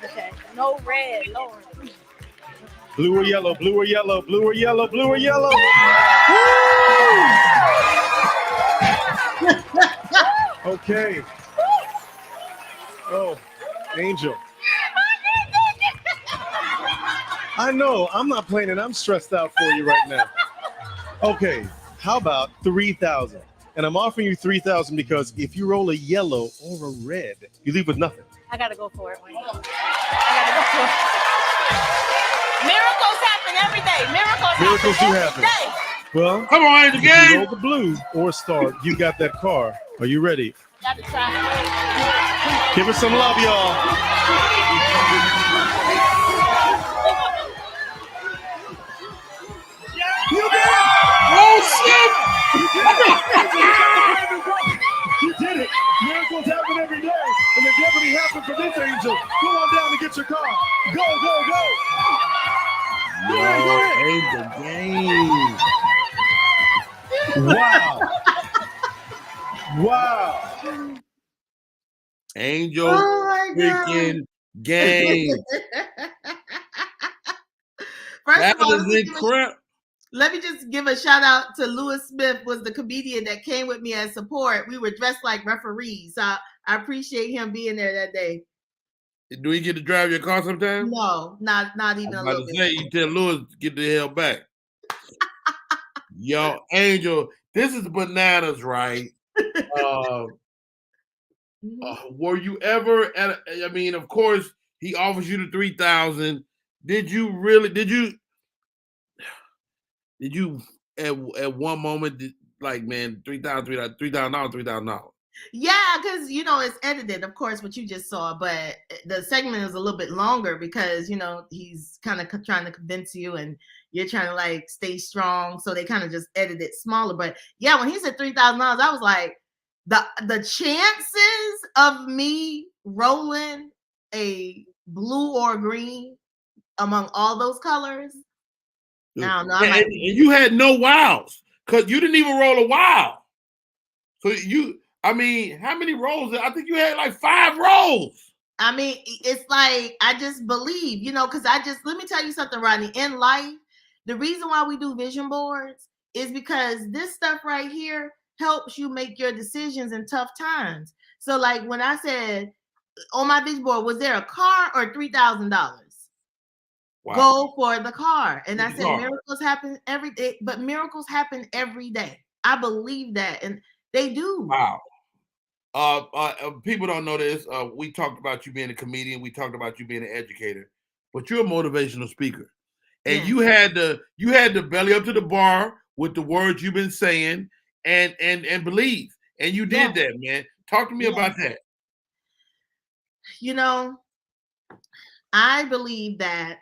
Okay. No red. No red. Blue or yellow, blue or yellow, blue or yellow, blue or yellow. Okay. Oh, Angel. I know, I'm not playing it. I'm stressed out for you right now. Okay, how about 3,000? And I'm offering you 3,000 because if you roll a yellow or a red, you leave with nothing. I got to go for it. I got to go for it. Miracles happen every day. Miracles do every happen. day. Well, come on, Angel if you gang. roll the blue or star, you got that car. Are you ready? Got to try. Give us some love, y'all. You did it! Oh shit! You did it! Miracles happen every day, and they definitely happen for this angel. Go on down and get your car. Go, go, go! Go ahead, go ahead. Game. Wow! Wow! Angel freaking game. First That of all, is incredible. let me just give a shout out to Lewis Smith, was the comedian that came with me as support. We were dressed like referees. So I appreciate him being there that day. Do he get to drive your car sometime? No, not even a little bit. Say, you tell Lewis to get the hell back. Yo, Angel, this is bananas, right? Were you ever at? I mean, of course, he offers you the 3,000. Did you at one moment like, man, $3,000? Yeah, because it's edited, of course, what you just saw, but the segment is a little bit longer because he's kind of trying to convince you, and you're trying to like stay strong, so they kind of just edit it smaller. But yeah, when he said $3,000, I was like, the chances of me rolling a blue or green among all those colors, I don't know. And you had no wows because you didn't even roll a wow. So how many rolls? I think you had like 5 rolls. I mean, it's like, I just believe, because let me tell you something, Rodney. In life, the reason why we do vision boards is because this stuff right here helps you make your decisions in tough times. So like when I said on my vision board, was there a car or $3,000? Wow. Go for the car. And I said, miracles happen every day, but miracles happen every day. I believe that. And they do. Wow. People don't know this. We talked about you being a comedian. We talked about you being an educator, but you're a motivational speaker. And you had to belly up to the bar with the words you've been saying and believe. And you did that, man. Talk to me about that. I believe that,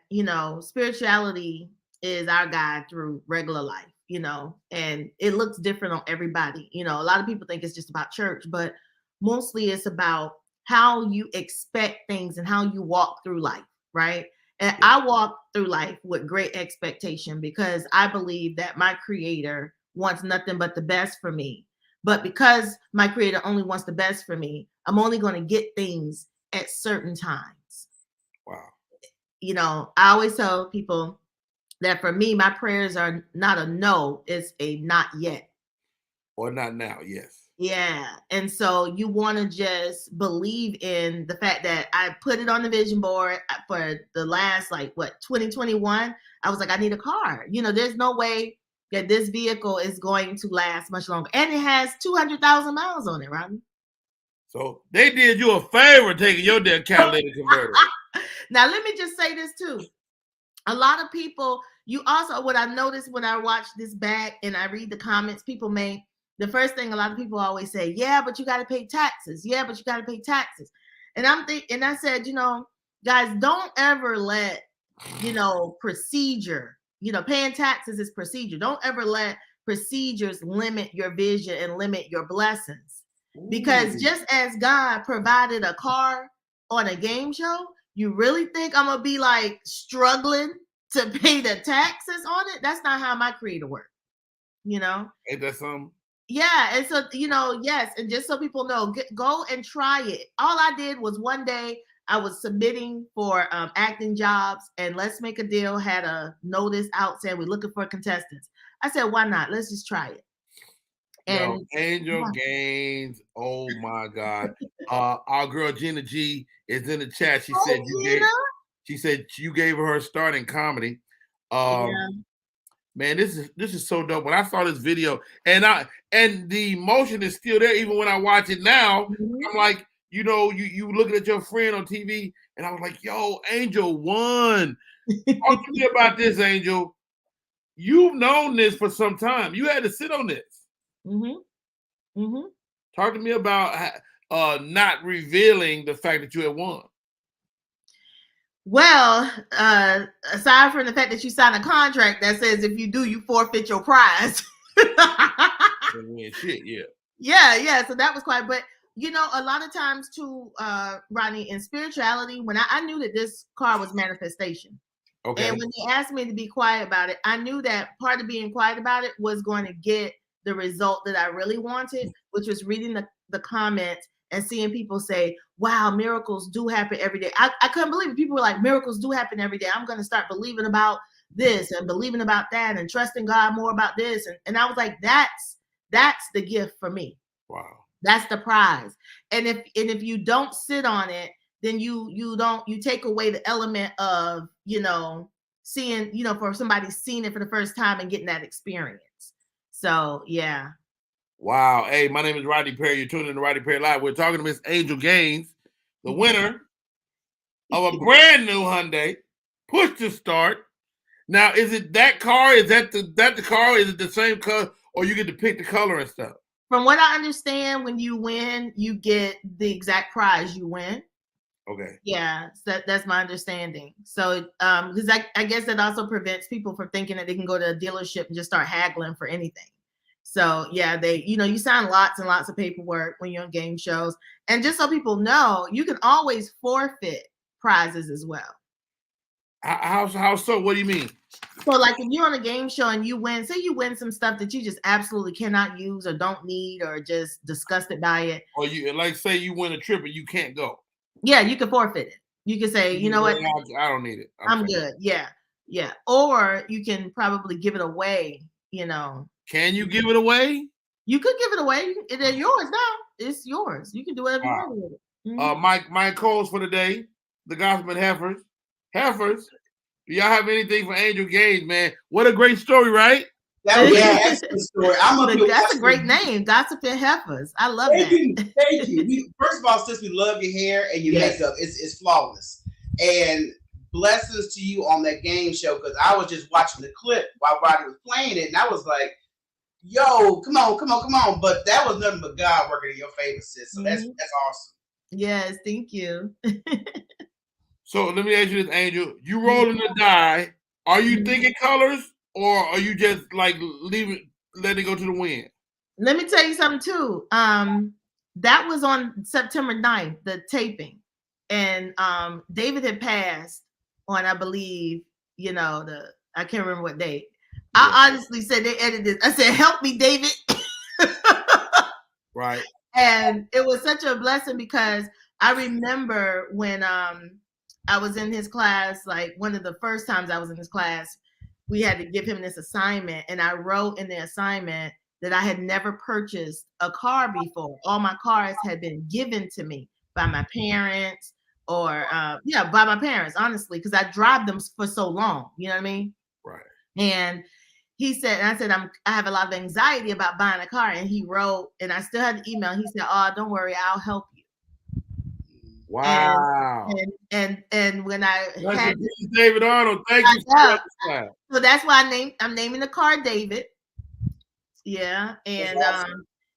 spirituality is our guide through regular life, and it looks different on everybody. A lot of people think it's just about church, but mostly it's about how you expect things and how you walk through life, right? And I walk through life with great expectation because I believe that my creator wants nothing but the best for me. But because my creator only wants the best for me, I'm only going to get things at certain times. Wow. I always tell people that for me, my prayers are not a no, it's a not yet. Or not now, yes. Yeah. And so you want to just believe in the fact that I put it on the vision board for the last, 2021. I was like, I need a car. There's no way that this vehicle is going to last much longer. And it has 200,000 miles on it, Rodney. So they did you a favor taking your damn catalytic converter. Now, let me just say this too. A lot of people, what I noticed when I watch this back and I read the comments, the first thing a lot of people always say, yeah, but you got to pay taxes. Yeah, but you got to pay taxes. And I said, guys, don't ever let procedure. Paying taxes is procedure. Don't ever let procedures limit your vision and limit your blessings. Because just as God provided a car on a game show, you really think I'm gonna be like struggling to pay the taxes on it? That's not how my creator works. Ain't that something? Yeah, and so yes, and just so people know, go and try it. All I did was one day I was submitting for acting jobs, and Let's Make a Deal had a notice out saying we're looking for contestants. I said, why not? Let's just try it. And Angel Gaines, oh my God. Our girl Gina G is in the chat. She said you gave her a start in comedy. Man, this is so dope. When I saw this video, and the emotion is still there, even when I watch it now. I'm like, you looking at your friend on TV, and I was like, yo, Angel won. Talk to me about this, Angel. You've known this for some time. You had to sit on this. Talk to me about not revealing the fact that you had won. Well, aside from the fact that you signed a contract that says if you do, you forfeit your prize. Shit, yeah. Yeah. So that was quite, but a lot of times too, Rodney, in spirituality, when I knew that this card was manifestation. Okay. And when he asked me to be quiet about it, I knew that part of being quiet about it was going to get the result that I really wanted, which was reading the comments and seeing people say, wow, miracles do happen every day. I couldn't believe it. People were like, miracles do happen every day. I'm going to start believing about this and believing about that and trusting God more about this. And I was like, that's the gift for me. Wow. That's the prize. And if you don't sit on it, then you take away the element of, seeing, for somebody seeing it for the first time and getting that experience. So, yeah. Wow. Hey, my name is Rodney Perry. You're tuning in to Rodney Perry Live. We're talking to Miss Angel Gaines, the winner of a brand new Hyundai. Push to start. Now, is it that car? Is that the car? Is it the same color? Or you get to pick the color and stuff? From what I understand, when you win, you get the exact prize you win. Okay. Yeah, so that's my understanding. So, because I guess that also prevents people from thinking that they can go to a dealership and just start haggling for anything. So, yeah, you sign lots and lots of paperwork when you're on game shows. And just so people know, you can always forfeit prizes as well. How so? What do you mean? So, like, if you're on a game show and you win, say you win some stuff that you just absolutely cannot use or don't need or just disgusted by it. Or say you win a trip and you can't go. Yeah, you can forfeit it. You can say, you know what? I don't need it. I'm good. Yeah. Or you can probably give it away, Can you give it away? You could give it away. It's yours now. It's yours. You can do whatever you want with it. My calls for the day, the Gospel Heifers. Do y'all have anything for Angel Gaines, man? What a great story, right? That was an excellent story. That's a great name, Gossip and Heifers. I love that. Thank you. First of all, since we love your hair and your makeup, it's flawless. And blessings to you on that game show, because I was just watching the clip while Rodney was playing it, and I was like, yo, come on. But that was nothing but God working in your favor, sis. So that's awesome. Yes, thank you. So let me ask you this, Angel. You rolling the die. Are you thinking colors, or are you just like letting it go to the wind? Let me tell you something too. That was on September 9th, the taping. And David had passed on, I believe, I can't remember what date. Yeah. I honestly said they edited. I said, help me, David. Right. And it was such a blessing because I remember when I was in his class, like one of the first times I was in his class, we had to give him this assignment. And I wrote in the assignment that I had never purchased a car before. All my cars had been given to me by my parents or, by my parents, honestly, because I drive them for so long. You know what I mean? Right. And he said, and I said, I have a lot of anxiety about buying a car. And he wrote, and I still had the email. He said, oh, don't worry, I'll help you. Wow. And when I had David Arnold, thank you for that. So that's why I'm naming the car David. Yeah. And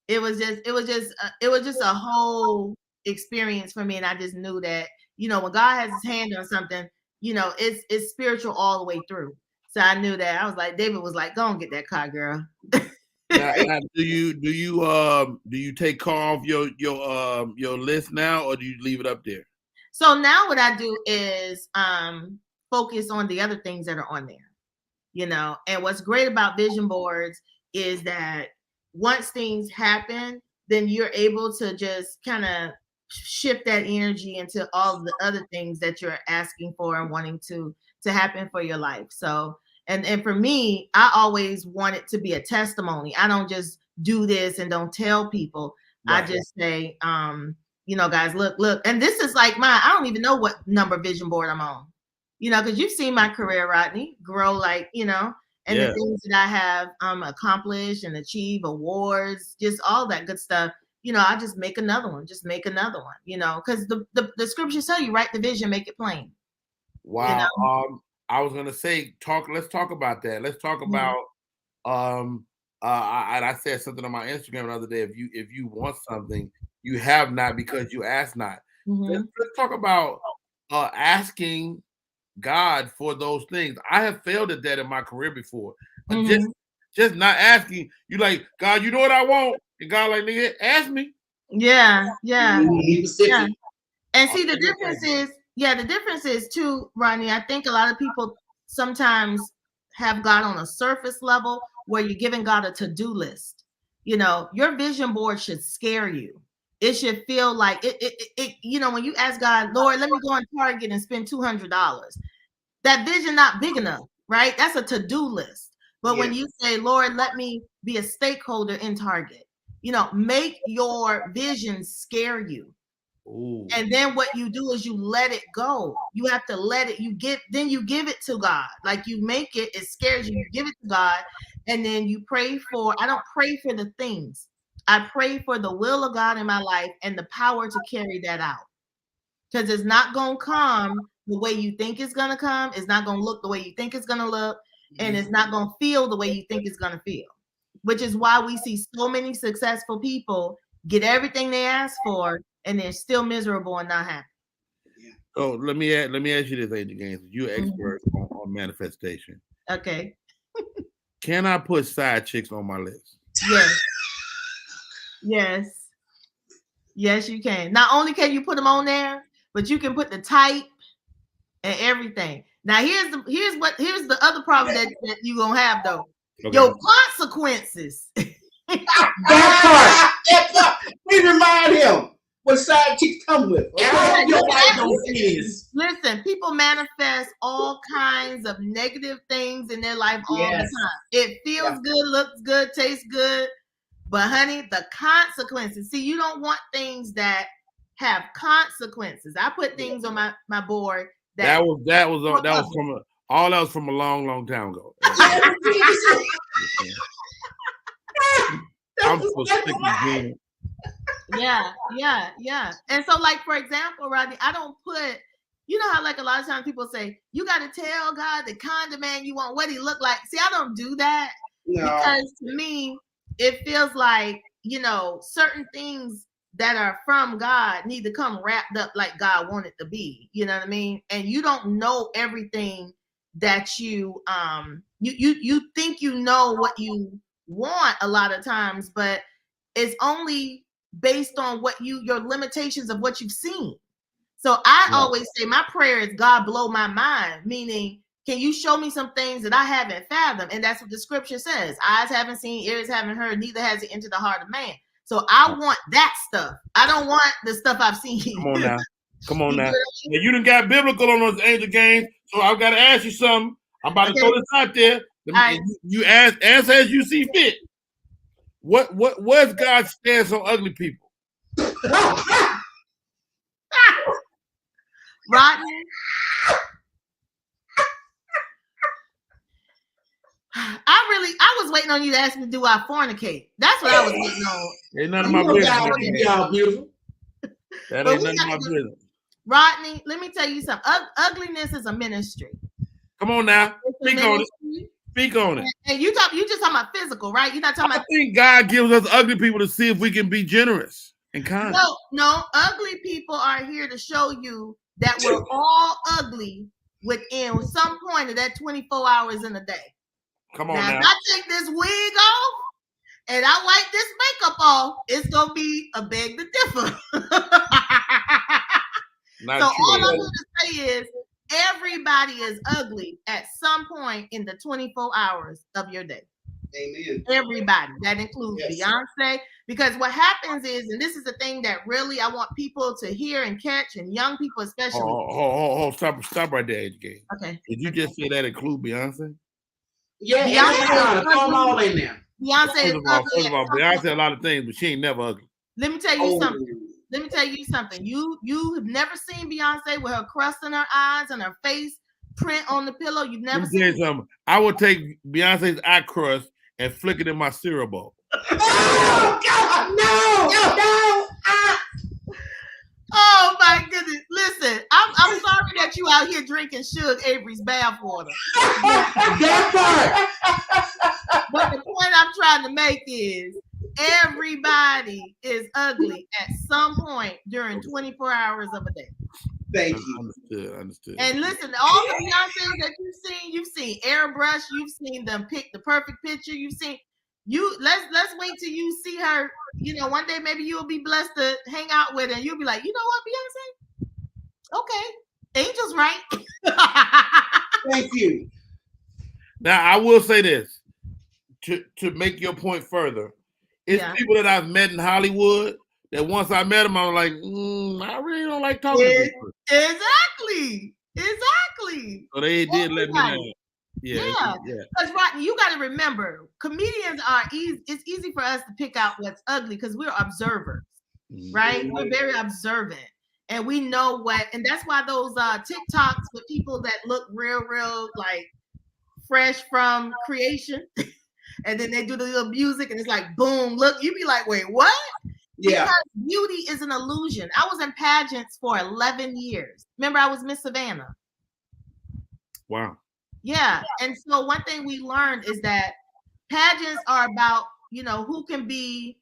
it was just a whole experience for me. And I just knew that, when God has his hand on something, it's spiritual all the way through. So I knew that. I was like, David was like, go and get that car, girl. Now, do you take car off your list now, or do you leave it up there? So now what I do is focus on the other things that are on there, and what's great about vision boards is that once things happen, then you're able to just kind of shift that energy into all the other things that you're asking for and wanting to happen for your life. So, and for me, I always want it to be a testimony. I don't just do this and don't tell people. Right. I just say, guys, look, and this is like I don't even know what number vision board I'm on, because you've seen my career, Rodney, grow and the things that I have accomplished and achieved, awards, just all that good stuff. I just make another one, because the scriptures tell you, write the vision, make it plain. Wow. I was gonna say, let's talk about that. Let's talk about and I said something on my Instagram the other day. If you want something, you have not because you ask not. Let's talk about asking God for those things. I have failed at that in my career before. Just not asking. You like, God, you know what I want? And God like, nigga, ask me. Yeah. And see, the difference is too, Rodney, I think a lot of people sometimes have God on a surface level where you're giving God a to-do list. Your vision board should scare you. It should feel like it when you ask God, Lord, let me go on Target and spend $200. That vision not big enough, right? That's a to-do list. But when you say, Lord, let me be a stakeholder in Target, make your vision scare you. Ooh. And then what you do is you let it go. You have to let it, you give it to God. Like you make it scares you, you give it to God, and then you pray for, I don't pray for the things. I pray for the will of God in my life and the power to carry that out. Because it's not going to come the way you think it's going to come. It's not going to look the way you think it's going to look. And it's not going to feel the way you think it's going to feel. Which is why we see so many successful people get everything they ask for, and they're still miserable and not happy. Oh, let me ask you this, Angel Gaines. You're an expert on manifestation. Okay. Can I put side chicks on my list? Yes, you can. Not only can you put them on there, but you can put the type and everything. Now here's the other problem that you're gonna have though. Okay. Your consequences. That part. We remind him what side chicks come with. Okay? Listen, people manifest all kinds of negative things in their life all the time. It feels good, looks good, tastes good. But honey, the consequences. See, you don't want things that have consequences. I put things on my board. That was from a long time ago. I'm so sick of being. Yeah. And so, like, for example, Rodney, I don't put, how like a lot of times people say, you got to tell God the kind of man you want, what he look like. See, I don't do that because to me, it feels like, certain things that are from God need to come wrapped up like God wanted to be. You know what I mean? And you don't know everything that you think you know what you want a lot of times, but it's only based on your limitations of what you've seen. So I always say my prayer is God blow my mind, meaning can you show me some things that I haven't fathomed? And that's what the scripture says. Eyes haven't seen, ears haven't heard, neither has it entered the heart of man. So I want that stuff. I don't want the stuff I've seen. Come on now. Now you done got biblical on those Angel Gaines, so I've got to ask you something. I'm about to throw this out there. You answer as you see fit. Where's God's stance on ugly people? Rodney. I was waiting on you to ask me, do I fornicate? That's what I was waiting on. Ain't none of my business. Y'all beautiful. That ain't none of my business. Rodney, let me tell you something. Ugliness is a ministry. Come on now. Speak on it. And you just talking about physical, right? You're not talking about. I think God gives us ugly people to see if we can be generous and kind. No, ugly people are here to show you that we're all ugly within some point of that 24 hours in a day. Come on now. now. If I take this wig off and I wipe this makeup off, it's gonna be a beg to differ. Not so true. all I'm gonna say is everybody is ugly at some point in the 24 hours of your day. Amen. Everybody. That includes Beyonce. Because what happens is, and this is the thing that really I want people to hear and catch, and young people especially. Stop right there, HK. Okay. Did you just say that include Beyonce? Yeah, Beyonce throw them all in there. Beyonce is ugly. First of all, Beyonce a lot of things, but she ain't never ugly. Let me tell you something. You have never seen Beyonce with her crust in her eyes and her face print on the pillow. You've never seen it. Something. I would take Beyonce's eye crust and flick it in my cereal bowl. Oh God, no. Oh my goodness! Listen, I'm sorry that you out here drinking Suge Avery's bathwater. That part. But the point I'm trying to make is everybody is ugly at some point during 24 hours of a day. Thank you. Understood. And listen, all the Beyonces that you've seen Airbrush, you've seen them pick the perfect picture, you've seen. Let's wait till you see her. You know, one day maybe you'll be blessed to hang out with her, and you'll be like, you know what, Beyonce? Okay, Angel's right. Thank you. Now I will say this to make your point further. It's people that I've met in Hollywood that once I met them, I'm like, I really don't like talking to people. Exactly. So they did let me know. Yeah. Because Rodney, you got to remember, comedians are easy. It's easy for us to pick out what's ugly because we're observers, right? We're very observant, and we know what. And that's why those TikToks with people that look real like fresh from creation, and then they do the little music, and it's like boom, look. You be like, wait, what? Yeah. Because beauty is an illusion. I was in pageants for 11 years. Remember, I was Miss Savannah. Wow. Yeah. And so one thing we learned is that pageants are about, who can be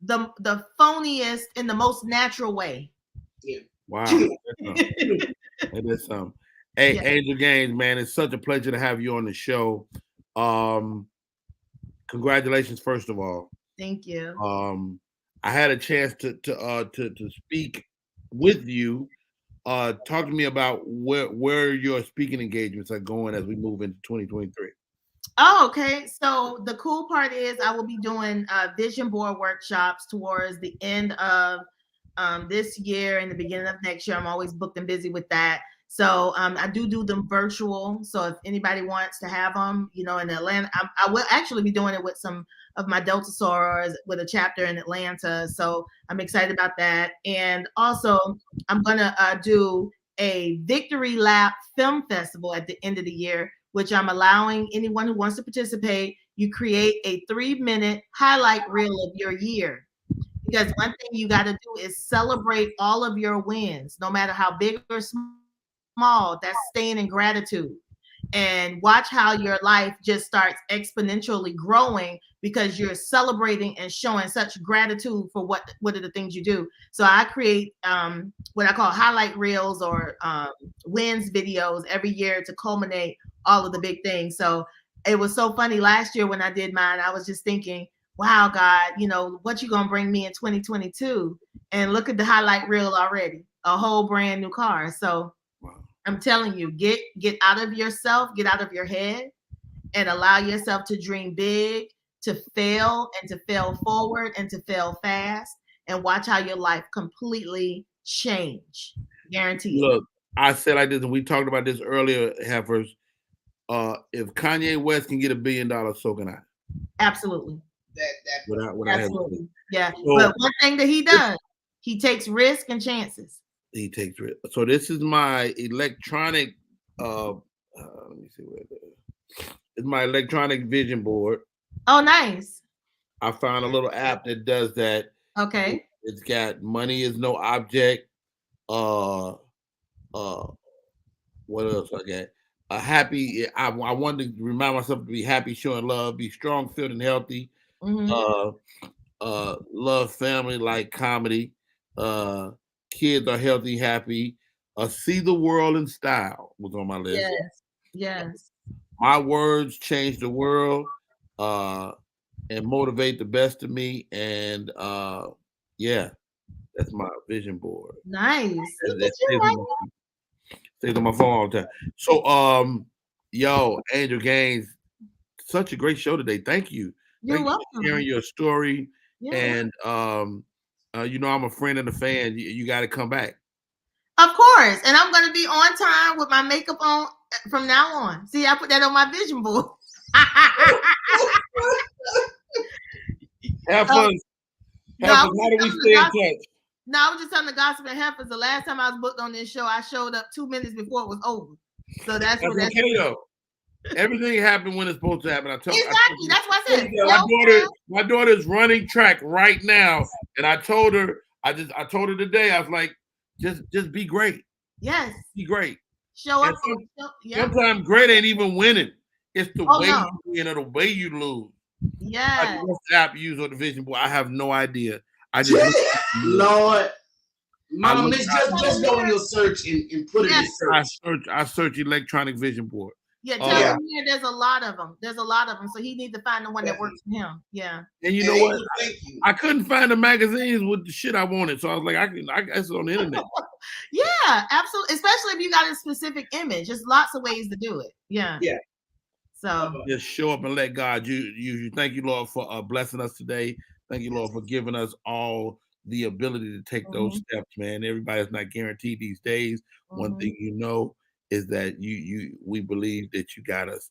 the phoniest in the most natural way. Yeah. Wow. That is something. Hey, Angel Gaines, man, it's such a pleasure to have you on the show. Congratulations, first of all. Thank you. I had a chance to speak with you. Talk to me about where your speaking engagements are going as we move into 2023. Oh, okay. So the cool part is I will be doing vision board workshops towards the end of this year and the beginning of next year. I'm always booked and busy with that. So I do them virtual. So if anybody wants to have them, in Atlanta, I will actually be doing it with some of my Delta sorors with a chapter in Atlanta. So I'm excited about that. And also I'm going to do a Victory Lap Film Festival at the end of the year, which I'm allowing anyone who wants to participate. You create a 3-minute highlight reel of your year. Because one thing you got to do is celebrate all of your wins, no matter how big or small. That's staying in gratitude. And watch how your life just starts exponentially growing because you're celebrating and showing such gratitude for what are the things you do. So I create what I call highlight reels or wins videos every year to culminate all of the big things. So it was so funny last year when I did mine. I was just thinking, wow, God, what you gonna bring me in 2022? And look at the highlight reel already, a whole brand new car. So I'm telling you, get out of yourself, get out of your head, and allow yourself to dream big, to fail and to fail forward and to fail fast, and watch how your life completely change. Guaranteed. Look, I said like this, and we talked about this earlier, Heifers. If Kanye West can get $1 billion, so can I. Absolutely. Absolutely. Yeah. So, but one thing that he does, he takes risk and chances. He takes risk. So this is my electronic. Let me see where it is. It's my electronic vision board. Oh, nice. I found a little app that does that. Okay. It's got money is no object. What else I got? A happy. I wanted to remind myself to be happy, showing love, be strong, filled, and healthy. Mm-hmm. Love family like comedy. Kids are healthy, happy. See the World in Style was on my list. Yes. My Words Change the World and Motivate the Best of Me. And that's my vision board. Nice. Stays on my phone all the time. So, Angel Gaines, such a great show today. Thank you. You're Thank welcome. You for sharing your story. Yeah. And, I'm a friend and a fan. You got to come back. Of course. And I'm going to be on time with my makeup on from now on. See, I put that on my vision board. Have fun. How do we stay in touch? No, I was just telling the Gossip and Heifers the last time I was booked on this show, I showed up 2 minutes before it was over. So that's okay though. Everything happened when it's supposed to happen. That's what I said. My daughter's running track right now, and I told her today. I was like, just be great. Yes, be great. Show up. Sometimes great ain't even winning. It's the way you win or the way you lose. Yeah. What app you use on the vision board? I have no idea. I just Lord. Mom, just go in your search and put it in search. I search electronic vision board. Yeah, tell him here there's a lot of them. So he needs to find the one that works for him. Yeah. And you know what? I couldn't find the magazines with the shit I wanted. So I was like, I guess it's on the internet. Yeah, absolutely. Especially if you got a specific image. There's lots of ways to do it. Yeah. Yeah. So just show up and let God use you. Thank you, Lord, for blessing us today. Thank you, Lord, for giving us all the ability to take those steps, man. Everybody's not guaranteed these days. One thing you know is that we believe that you got us.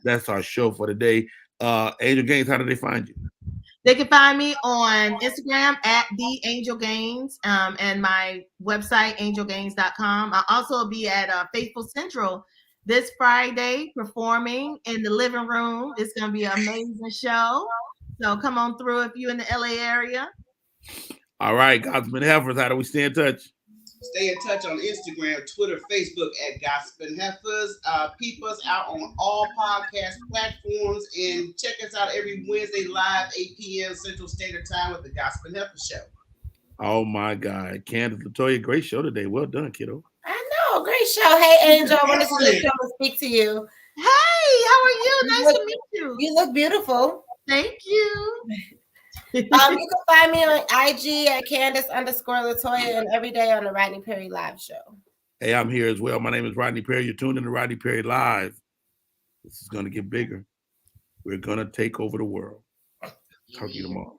That's our show for today. Angel Gaines, how do they find you? They can find me on Instagram at The Angel Gaines and my website, angelgaines.com. I'll also be at Faithful Central this Friday performing in the living room. It's going to be an amazing show. So come on through if you're in the LA area. All right, Gospel and Heifers, how do we stay in touch? Stay in touch on Instagram, Twitter, Facebook at Gospel and Heifers. Peep us out on all podcast platforms and check us out every Wednesday live, 8 p.m. Central Standard Time with the Gospel and Heifers Show. Oh my God, Candace Latoya, great show today. Well done, kiddo. I know, great show. Hey, Angel, I wanted to come and speak to you. Hey, how are you? Nice to meet you. You look beautiful. Thank you. You can find me on IG at Candace_Latoya and every day on the Rodney Perry Live Show. Hey, I'm here as well. My name is Rodney Perry. You're tuned in to Rodney Perry Live. This is going to get bigger. We're going to take over the world. Talk to you tomorrow.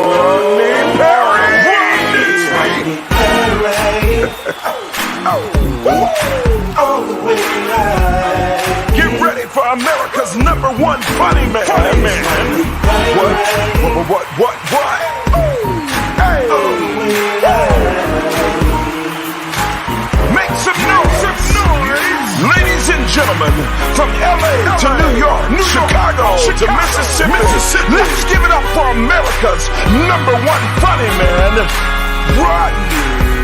Rodney Perry. Get ready for America's #1 funny man. What? Hey. Make some noise. Ladies and gentlemen, from LA to New York, Chicago to Mississippi, let's give it up for America's #1 funny man, Rodney